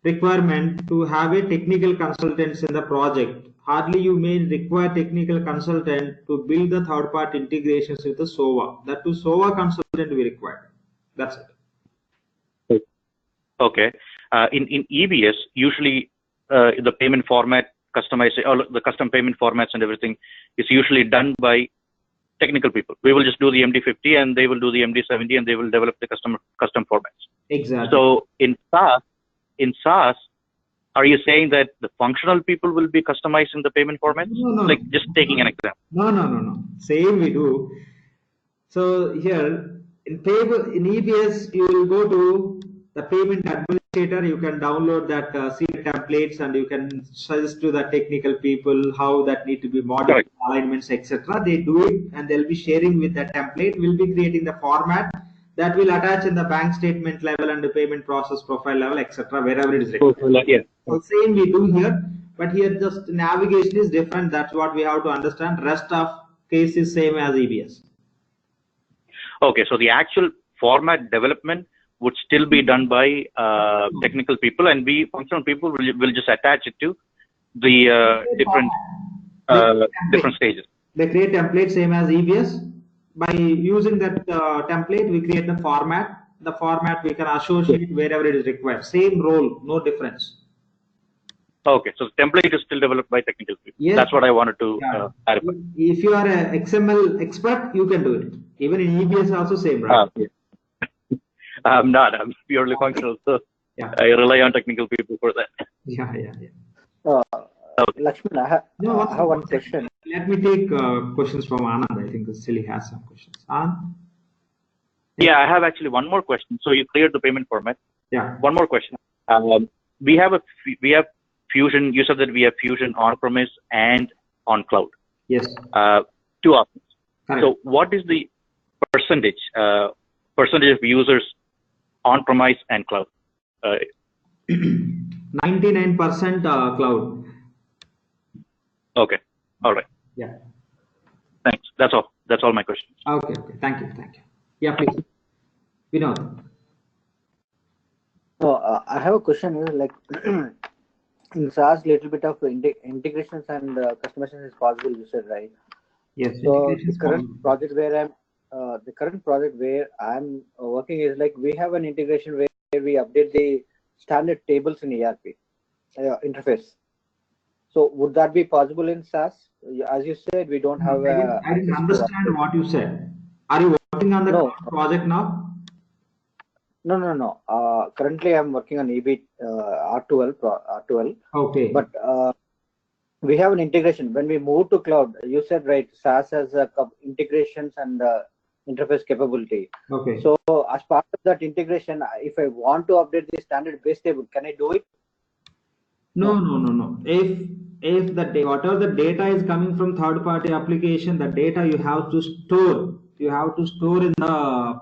requirement to have a technical consultants in the project. Hardly you may require technical consultant to build the third-party integrations with the SOA. That to SOA consultant we require. That's it. Okay. In EBS, usually the payment format customization or the custom payment formats and everything is usually done by technical people. We will just do the MD50 and they will do the MD70 and they will develop the custom formats. Exactly. So in SaaS, are you saying that the functional people will be customizing the payment formats? No. Like just taking an example. No. Same we do. So here in EBS, you will go to the payment administrator. You can download that CA templates and you can suggest to the technical people how that need to be modified, alignments, etc. They do it and they'll be sharing with that template. We'll be creating the format that will attach in the bank statement level and the payment process profile level, etc. Wherever it is required. Yeah. So same we do here, but here just navigation is different. That's what we have to understand. Rest of case is same as EBS. Okay, so the actual format development would still be done by technical people, and we functional people will just attach it to the different stages. They create templates same as EBS. By using that template, we create the format. The format we can associate wherever it is required. Same role, no difference. Okay, so the template is still developed by technical people. Yes. That's what I wanted to clarify. If you are an XML expert, you can do it. Even in EBS also same, right? Yeah. I'm not. I'm purely functional, so I rely on technical people for that. Yeah. Lakshman, I have one question. Let me take questions from Anand. I think still he has some questions. Anand? Yeah, I have actually one more question. So you cleared the payment format. Yeah. One more question. We have Fusion. You said that we have Fusion on-premise and on cloud. Yes. 2 options. Correct. So what is the percentage of users on-premise and cloud? 99% cloud. Okay. All right. Yeah. Thanks. That's all. That's all my questions. Okay. Thank you. Yeah, please. Vinod. So I have a question. Like in SaaS, little bit of integrations and customization is possible. You said, right? Yes. So the current project where I'm working is like we have an integration where we update the standard tables in ERP interface. So would that be possible in SaaS? As you said, we don't have. I didn't understand what you said. Are you working on the project now? No. Currently, I'm working on R12. Okay. But we have an integration. When we move to cloud, you said right, SaaS has integrations and interface capability. Okay. So as part of that integration, if I want to update the standard base table, can I do it? No. If whatever the data is coming from third-party application, the data you have to store. You have to store in the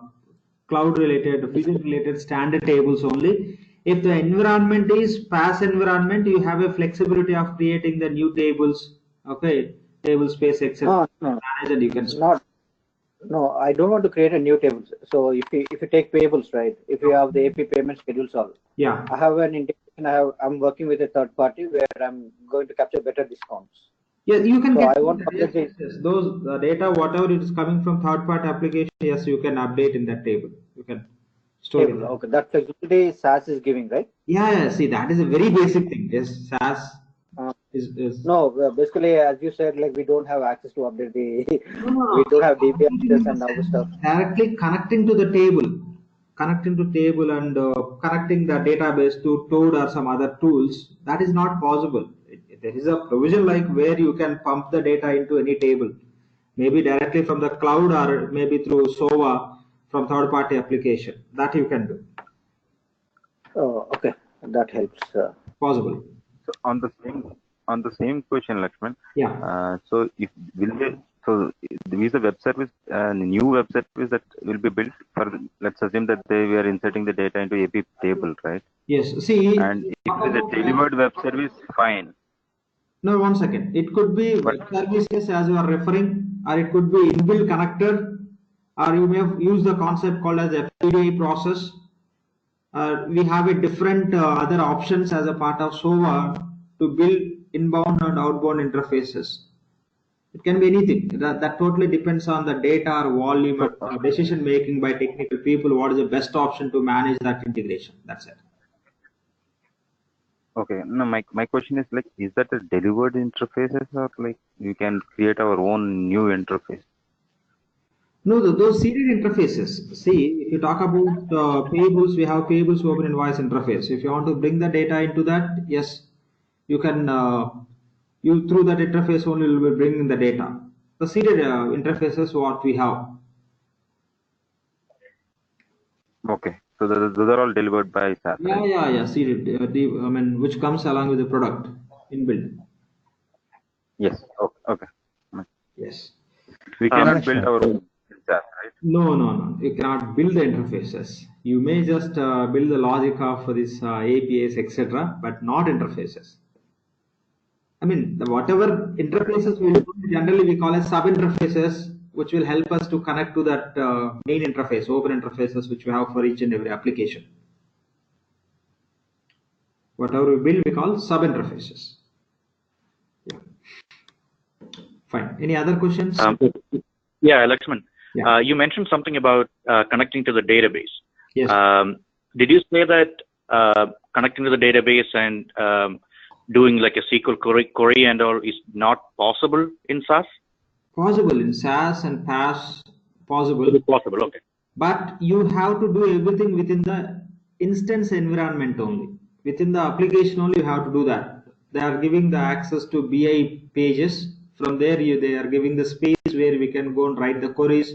cloud-related, Fusion-related standard tables only. If the environment is PaaS environment, you have a flexibility of creating the new tables. Okay, table space, etc. No. And you can store. No, I don't want to create a new table. So if you take payables, right? If you have the AP payment schedules all, yeah, I have an integration. I'm working with a third party where I'm going to capture better discounts. Yeah, you can get those data, whatever it is coming from third party application. Yes, you can update in that table. You can store it. Okay, that flexibility SaaS is giving, right? Yeah. See, that is a very basic thing. Yes, SaaS. No, basically, as you said, like we don't have access to update the. We don't have DBS and all the stuff. Directly connecting to the table, and connecting the database to Toad or some other tools. That is not possible. There is a provision like where you can pump the data into any table, maybe directly from the cloud or maybe through SOA from third-party application. That you can do. Oh, okay, that helps. Possible. So on the same question, Lakshman. Yeah. So if there is a web service, a new web service that will be built for. Let's assume that we are inserting the data into AP table, right? Yes. See. And if it is a delivered web service, fine. No, 1 second. It could be web services as you are referring, or it could be inbuilt connector, or you may have used the concept called as FPGA process. We have a different other options as a part of SOA to build inbound and outbound interfaces. It can be anything. That totally depends on the data or volume or decision making by technical people. What is the best option to manage that integration? That's it. Okay. No, my question is like, is that a delivered interfaces or like you can create our own new interface? No, those seeded interfaces. See, if you talk about payables, we have payables open invoice interface. If you want to bring the data into that, yes, you can. You through that interface only will be bringing the data. The seeded interfaces what we have. Okay. So those are all delivered by SaaS, Yeah, right? yeah, yeah. Seeded. I mean, which comes along with the product inbuilt. Yes. Okay. Okay. Yes. We cannot build our own SaaS, right? No, no, no. You cannot build the interfaces. You may just build the logic of this APIs, etc., but not interfaces. I mean, whatever interfaces we do, generally we call as sub interfaces, which will help us to connect to that main interface, open interfaces, which we have for each and every application. Whatever we build, we call sub interfaces. Yeah. Fine. Any other questions? Yeah, LAXMAN. Yeah. You mentioned something about connecting to the database. Yes. Did you say that connecting to the database and doing like a SQL query and all is not possible in SaaS? Possible in SaaS and PaaS, possible. It is possible, okay. But you have to do everything within the instance environment only. Within the application only you have to do that. They are giving the access to BI pages. From there they are giving the space where we can go and write the queries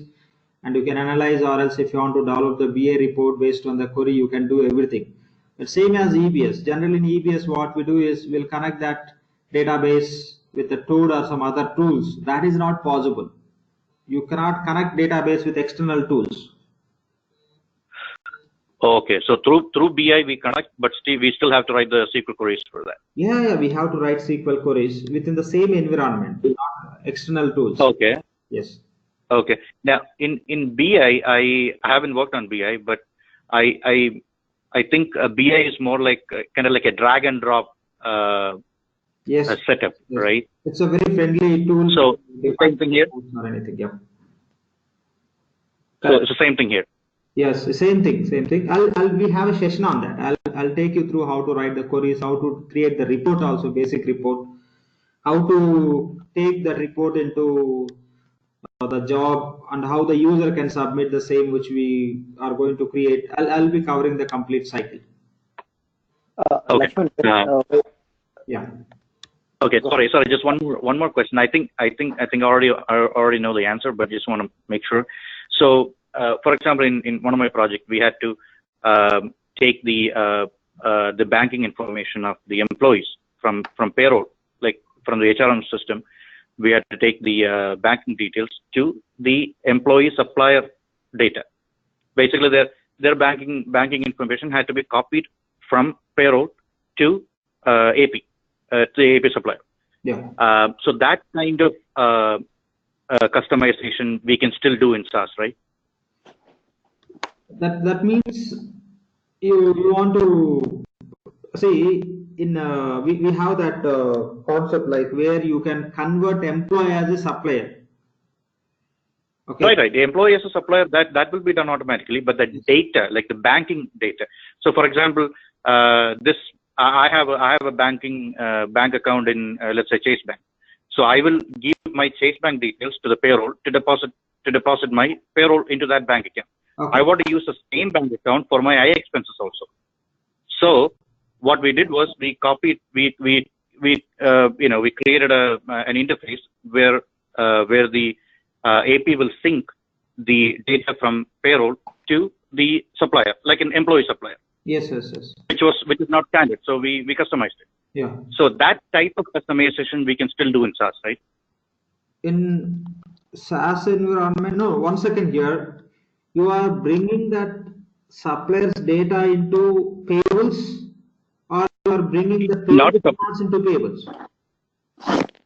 and you can analyze, or else if you want to develop the BI report based on the query, you can do everything. But same as EBS. Generally in EBS what we do is we'll connect that database with a tool or some other tools. That is not possible. You cannot connect database with external tools. Okay, so through BI we connect, but we still have to write the SQL queries for that. Yeah, we have to write SQL queries within the same environment, not external tools. Okay. Yes. Okay. Now in BI, I haven't worked on BI, but I think BI is more like kind of like a drag and drop yes. setup, Yes. right? It's a very friendly tool. So same thing here. Or anything, yeah. So it's the same thing here. Yes, same thing, same thing. We have a session on that. I'll take you through how to write the queries, how to create the report, also basic report, how to take the report into the job, and how the user can submit the same which we are going to create. I'll be covering the complete cycle. Okay. Yeah. Okay. Sorry. Just one more question. I think I already know the answer, but just want to make sure. So, for example, in one of my projects, we had to take the banking information of the employees from payroll, like from the HRM system. We had to take the banking details to the employee supplier data. Basically, their banking information had to be copied from payroll to AP, to the AP supplier. Yeah. So that kind of customization we can still do in SaaS, right? That means you want to see in we have that concept like where you can convert employee as a supplier. Okay. Right. The employee as a supplier, that will be done automatically, but the data, like the banking data. So, for example, I have a bank account in let's say Chase Bank. So I will give my Chase Bank details to the payroll to deposit my payroll into that bank account. Okay. I want to use the same bank account for my IA expenses also. So what we did was we copied, we created an interface where the AP will sync the data from payroll to the supplier, like an employee supplier. Yes. Which is not standard, so we customized it. Yeah. So that type of customization we can still do in SaaS, right? In SaaS environment, no. 1 second here. You are bringing that supplier's data into payables, or you are bringing the payables into payables?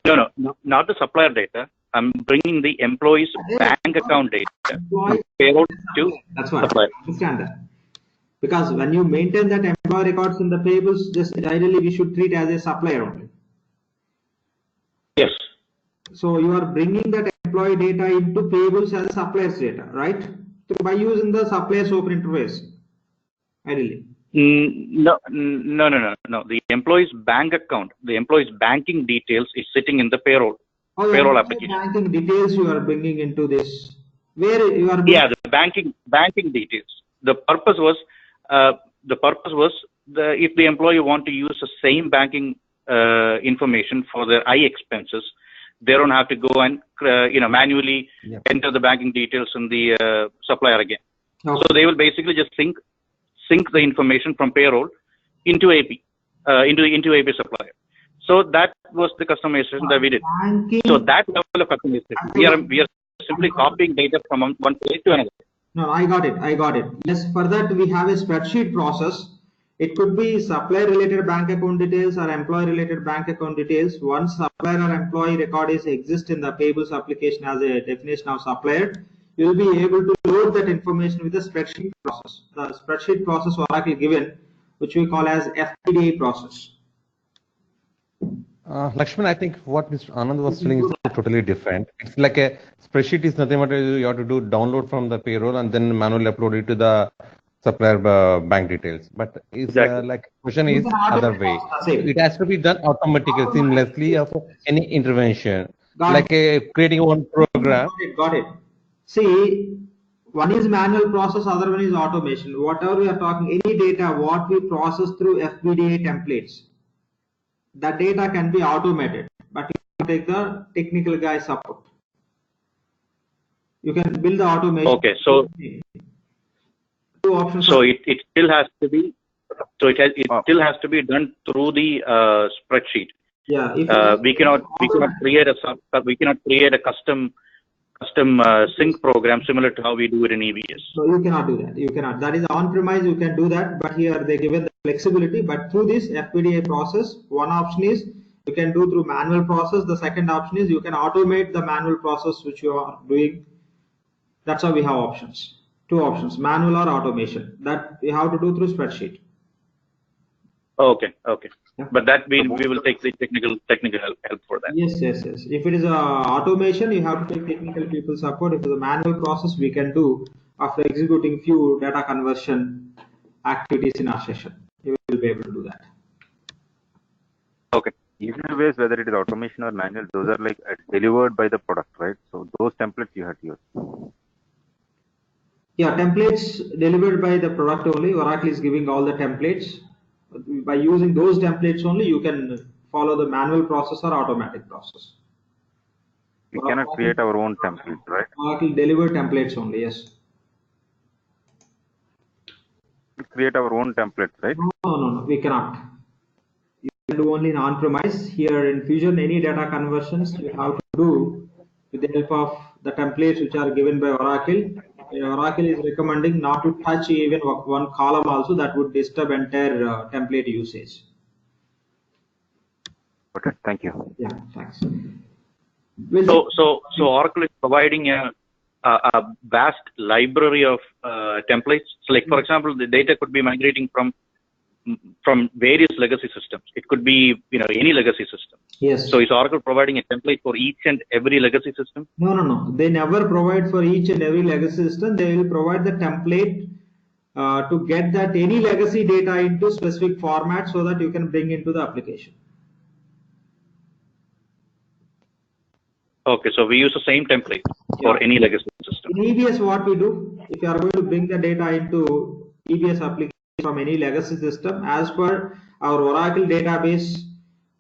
No, not the supplier data. I'm bringing the employee's bank account data from payroll to supplier. I understand that. Because when you maintain that employee records in the payables, just ideally we should treat as a supplier only. Yes. So you are bringing that employee data into payables as supplier's data, right? So by using the supplier's open interface, ideally. No. The employee's bank account, the employee's banking details is sitting in the payroll application. Banking details you are bringing into this. Where you are? Yeah, the banking details. The purpose was if the employee want to use the same banking information for their I expenses, they don't have to go and manually enter the banking details in the supplier again. Okay. So they will basically just sync the information from payroll into AP, into AP supplier. So that was the customization that we did. So that level of customization, we are simply copying data from one place to another. No, I got it. Yes, for that we have a spreadsheet process. It could be supplier related bank account details or employee related bank account details. Once supplier or employee record exists in the payables application as a definition of supplier, you will be able to load that information with the spreadsheet process. The spreadsheet process Oracle given, which we call as FPDA process. Lakshman, I think what Mr. Anand was saying is totally different. It's like a spreadsheet is nothing but you have to do download from the payroll and then manually upload it to the supplier bank details. But it's like question is other way. It has to be done automatically, seamlessly of any intervention. Like creating one program. Got it. See, one is manual process, other one is automation. Whatever we are talking, any data what we process through FPDA templates, the data can be automated, but you can take the technical guy support. You can build the automation. Okay, so two options. So it still has to be. So it still has to be done through the spreadsheet. Yeah. We cannot create a custom sync program similar to how we do it in EBS. So you cannot do that. You cannot. That is on-premise. You can do that, but here they given the flexibility. But through this FPDA process, one option is you can do through manual process. The second option is you can automate the manual process which you are doing. That's how we have options. Two options: manual or automation. That we have to do through spreadsheet. Okay. Yeah. But that we will take the technical help for that. Yes. If it is automation, you have to take technical people support. If it is a manual process, we can do after executing few data conversion activities in our session. You will be able to do that. Okay. Either ways, whether it is automation or manual, those are like delivered by the product, right? So those templates you have to use. Yeah, templates delivered by the product only. Oracle is giving all the templates. By using those templates only, you can follow the manual process or automatic process. We cannot create our own templates, right? Oracle deliver templates only, yes. We create our own templates, right? No, we cannot. You can do only in on-premise. Here in Fusion, any data conversions you have to do with the help of the templates which are given by Oracle. Oracle is recommending not to touch even one column also. That would disturb entire template usage. Okay, thank you. Yeah, thanks. So Oracle is providing a vast library of templates. So like for example, the data could be migrating from various legacy systems. It could be any legacy system. Yes. So is Oracle providing a template for each and every legacy system? No. They never provide for each and every legacy system. They will provide the template to get that any legacy data into specific format so that you can bring into the application. Okay, so we use the same template for any legacy system. In EBS, what we do, if you are going to bring the data into EBS application from any legacy system, as per our Oracle database,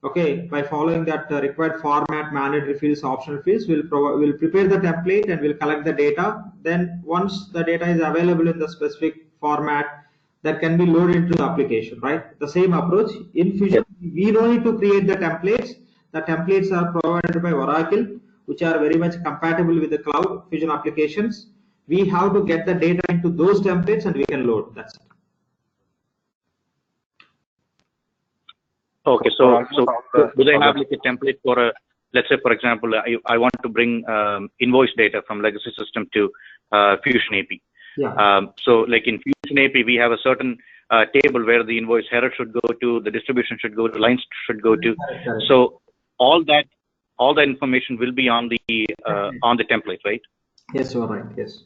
okay, by following that required format, mandatory fields, optional fields, we'll prepare the template and we'll collect the data. Then once the data is available in the specific format, that can be loaded into the application, right? The same approach in Fusion, we don't need to create the templates. The templates are provided by Oracle, which are very much compatible with the cloud Fusion applications. We have to get the data into those templates and we can load. That's it. Okay, so do they have like a template for let's say for example, I want to bring invoice data from legacy system to Fusion AP. Yeah. So like in Fusion AP, we have a certain table where the invoice header should go to, the distribution should go to, lines should go to. So all that information will be on the template, right? Yes, you are right. Yes.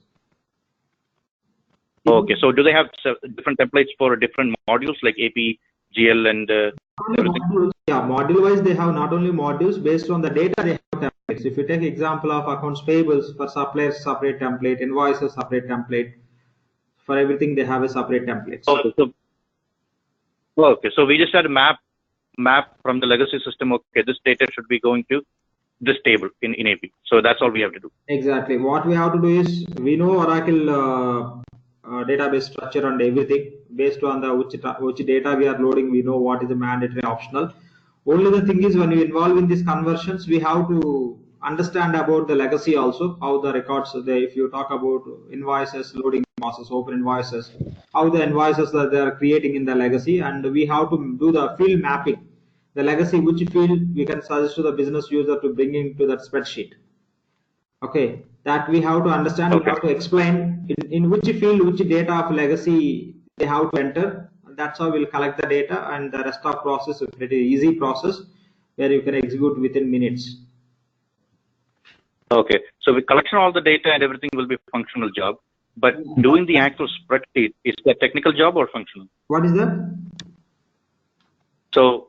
Okay, so do they have different templates for different modules like AP, GL, and everything? Modules, yeah, module-wise they have not only modules based on the data they have templates. If you take example of accounts payables for suppliers, separate template, invoices, separate template. For everything they have a separate template. Okay, so we just had a map from the legacy system. Okay, this data should be going to this table in AP. So that's all we have to do. Exactly. What we have to do is we know Oracle database structure and everything based on the which data we are loading. We know what is the mandatory optional. Only the thing is when we involve in these conversions, we have to understand about the legacy also, how the records, if you talk about invoices, loading process, open invoices, how the invoices that they are creating in the legacy, and we have to do the field mapping. The legacy, which field we can suggest to the business user to bring into that spreadsheet. Okay, that we have to understand, we have to explain in which field, which data of legacy they have to enter. That's how we'll collect the data, and the rest of process is a pretty easy process where you can execute within minutes. Okay, so with collection of all the data and everything will be a functional job, but doing the actual spreadsheet, is that technical job or functional? What is that? So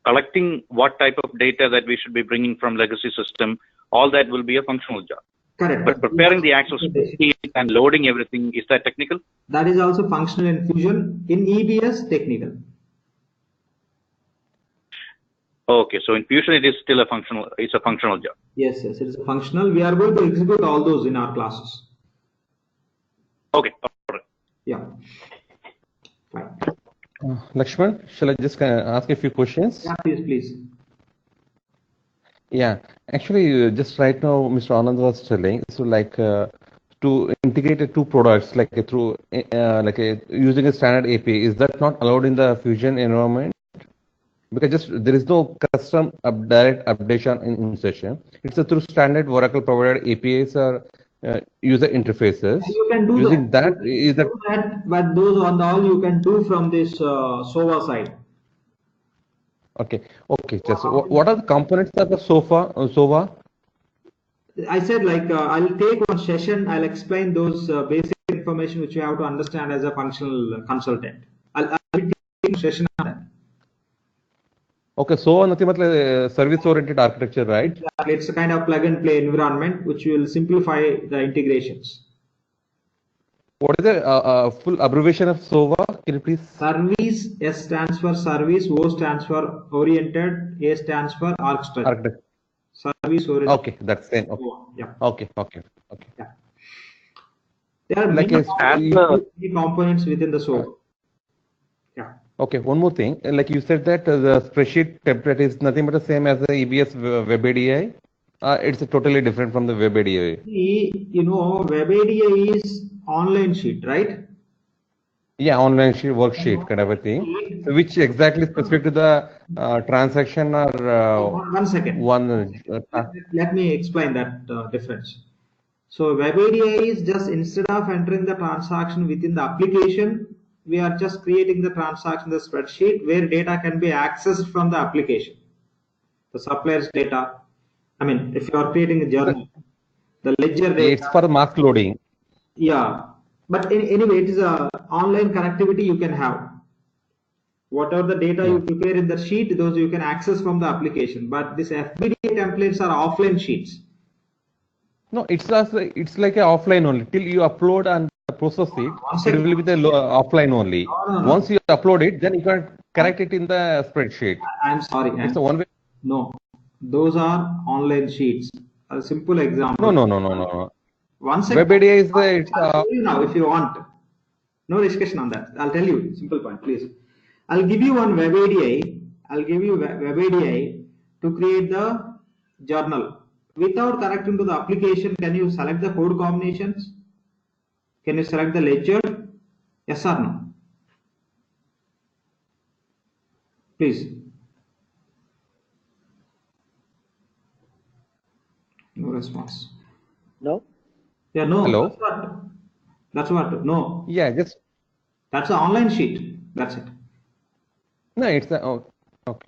collecting what type of data that we should be bringing from legacy system, all that will be a functional job. Correct. But preparing the actual spreadsheet and loading everything, is that technical? That is also functional in Fusion. In EBS, technical. Okay, so in Fusion it is still a functional job. Yes, it is a functional. We are going to execute all those in our classes. Okay, all right. Yeah. Fine. Lakshman, shall I just ask a few questions? Yeah, please. Yeah, actually, just right now, Mr. Anand was telling, so like to integrate two products like through using a standard API, is that not allowed in the Fusion environment? Because there is no custom direct updation in insertion. It's through standard Oracle provided APIs or user interfaces. You can do using that. But those on all you can do from this SOA side. Okay. Just what are the components of the SOA? I said I'll take one session. I'll explain those basic information which you have to understand as a functional consultant. I'll be taking a session on that. Okay, so nothing but service-oriented architecture, right? Exactly. It's a kind of plug-and-play environment which will simplify the integrations. What is the full abbreviation of SOA? Can you please? Service, S stands for service, O stands for oriented, A stands for architecture. Service oriented. Okay, that's it. Okay. Yeah. Okay. Yeah. There are many components within the SOA. Yeah. Okay, one more thing. Like you said that the spreadsheet template is nothing but the same as the EBS Web ADI. It's totally different from the Web ADI. Web ADI is online sheet, right? Yeah, online sheet, worksheet kind of a thing. So which exactly specific to the transaction or 1 second. Let me explain that difference. So Web ADI is just instead of entering the transaction within the application, we are just creating the transaction, the spreadsheet where data can be accessed from the application. The supplier's data. I mean, if you are creating a journal, the ledger data. It's for mask loading. Yeah, but anyway, it is a online connectivity you can have. Whatever the data you prepare in the sheet, those you can access from the application. But these FBDA templates are offline sheets. No, it's like an offline only. Till you upload and process it, it will be the offline only. No. Once you upload it, then you can correct it in the spreadsheet. I'm sorry. It's a one way. No, those are online sheets. A simple example. No. 1 second. Web ADI is the. I'll tell you now if you want. No discussion on that. I'll tell you. Simple point, please. I'll give you one Web ADI. I'll give you Web ADI to create the journal. Without connecting to the application, can you select the code combinations? Can you select the ledger? Yes or no? Please. No response. No? Yeah, no. Hello? That's what. No. Yeah, just. That's an online sheet. That's it. No, it's a. Oh, okay.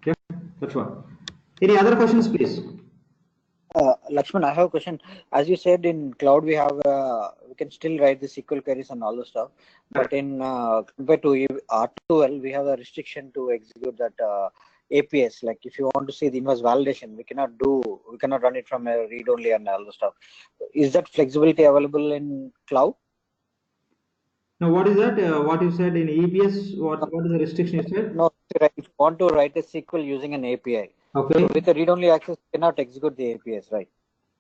Yeah, that's what. Any other questions, please? Lakshman, I have a question. As you said, in cloud we have we can still write the SQL queries and all the stuff, but in compared to R2L, we have a restriction to execute that APS. Like if you want to see the inverse validation, we cannot run it from a read only and all the stuff. Is that flexibility available in cloud? Now, what is that? What you said in EBS? What is the restriction you said? No, if you want to write a SQL using an API, okay. So with a read-only access, you cannot execute the APIs, right?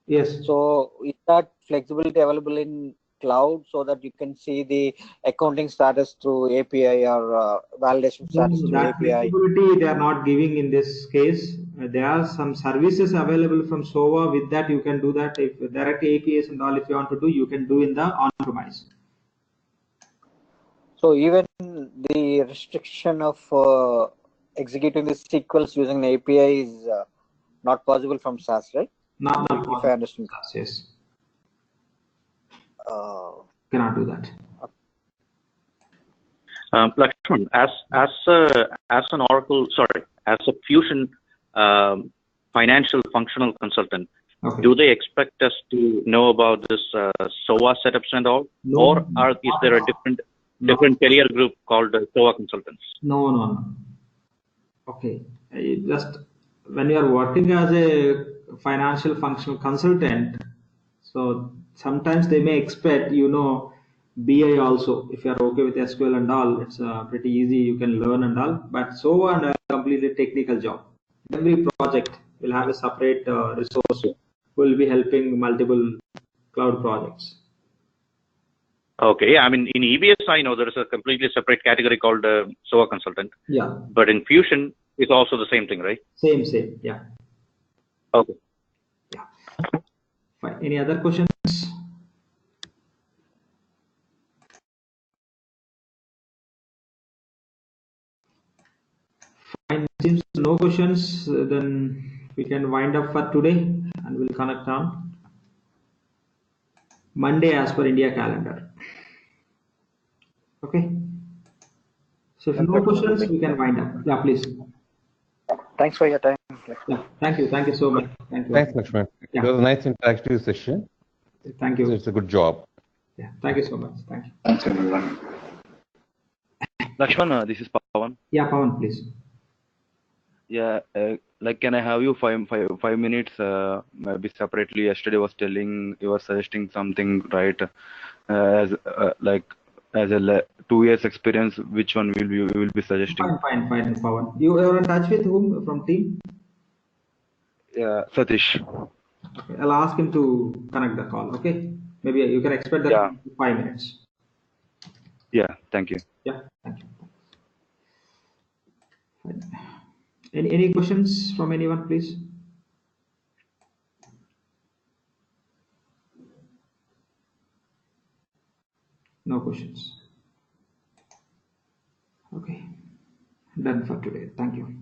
Yes. So is that flexibility available in cloud so that you can see the accounting status through API or validation status through that API? flexibility they are not giving in this case. There are some services available from SOA. With that, you can do that. If direct APIs and all, if you want to do, you can do in the on-premise. So even the restriction of executing the SQLs using the API is not possible from SaaS, right? Not if I understand. Yes. Cannot do that. Lakshman, as an Oracle, as a Fusion financial functional consultant, okay. Do they expect us to know about this SOA setups and all, no, or is there a different career group called SOA consultants? No. Okay, just when you are working as a financial functional consultant, so sometimes they may expect BI also. If you are okay with SQL and all, it's pretty easy. You can learn and all. But SOA and a completely technical job. Every project will have a separate resource who will be helping multiple cloud projects. Okay, yeah, I mean in EBS I know there is a completely separate category called SOA consultant. Yeah. But in Fusion it's also the same thing, right? Same, yeah. Okay. Yeah. Fine. Any other questions? Fine. Since no questions, then we can wind up for today and we'll connect on Monday as per India calendar. Okay. So if no questions, we can wind up. Yeah, please. Thanks for your time. Yeah, thank you. Thank you so much. Thank you. Thanks, Lakshman. Yeah. It was a nice interactive session. Thank you. It's a good job. Yeah, thank you so much. Thank you. Thanks, everyone. Lakshman, this is Pawan. Yeah, Pawan, please. Yeah, can I have you five minutes? Maybe separately. Yesterday was telling you were suggesting something, right? As a 2 years experience, which one will be suggesting? Fine, Pawan. You are in touch with whom from team? Yeah, Satish. Okay, I'll ask him to connect the call. Okay, maybe you can expect that in 5 minutes. Yeah, thank you. Yeah, thank you. Fine. Any questions from anyone, please? No questions. Okay, done for today. Thank you.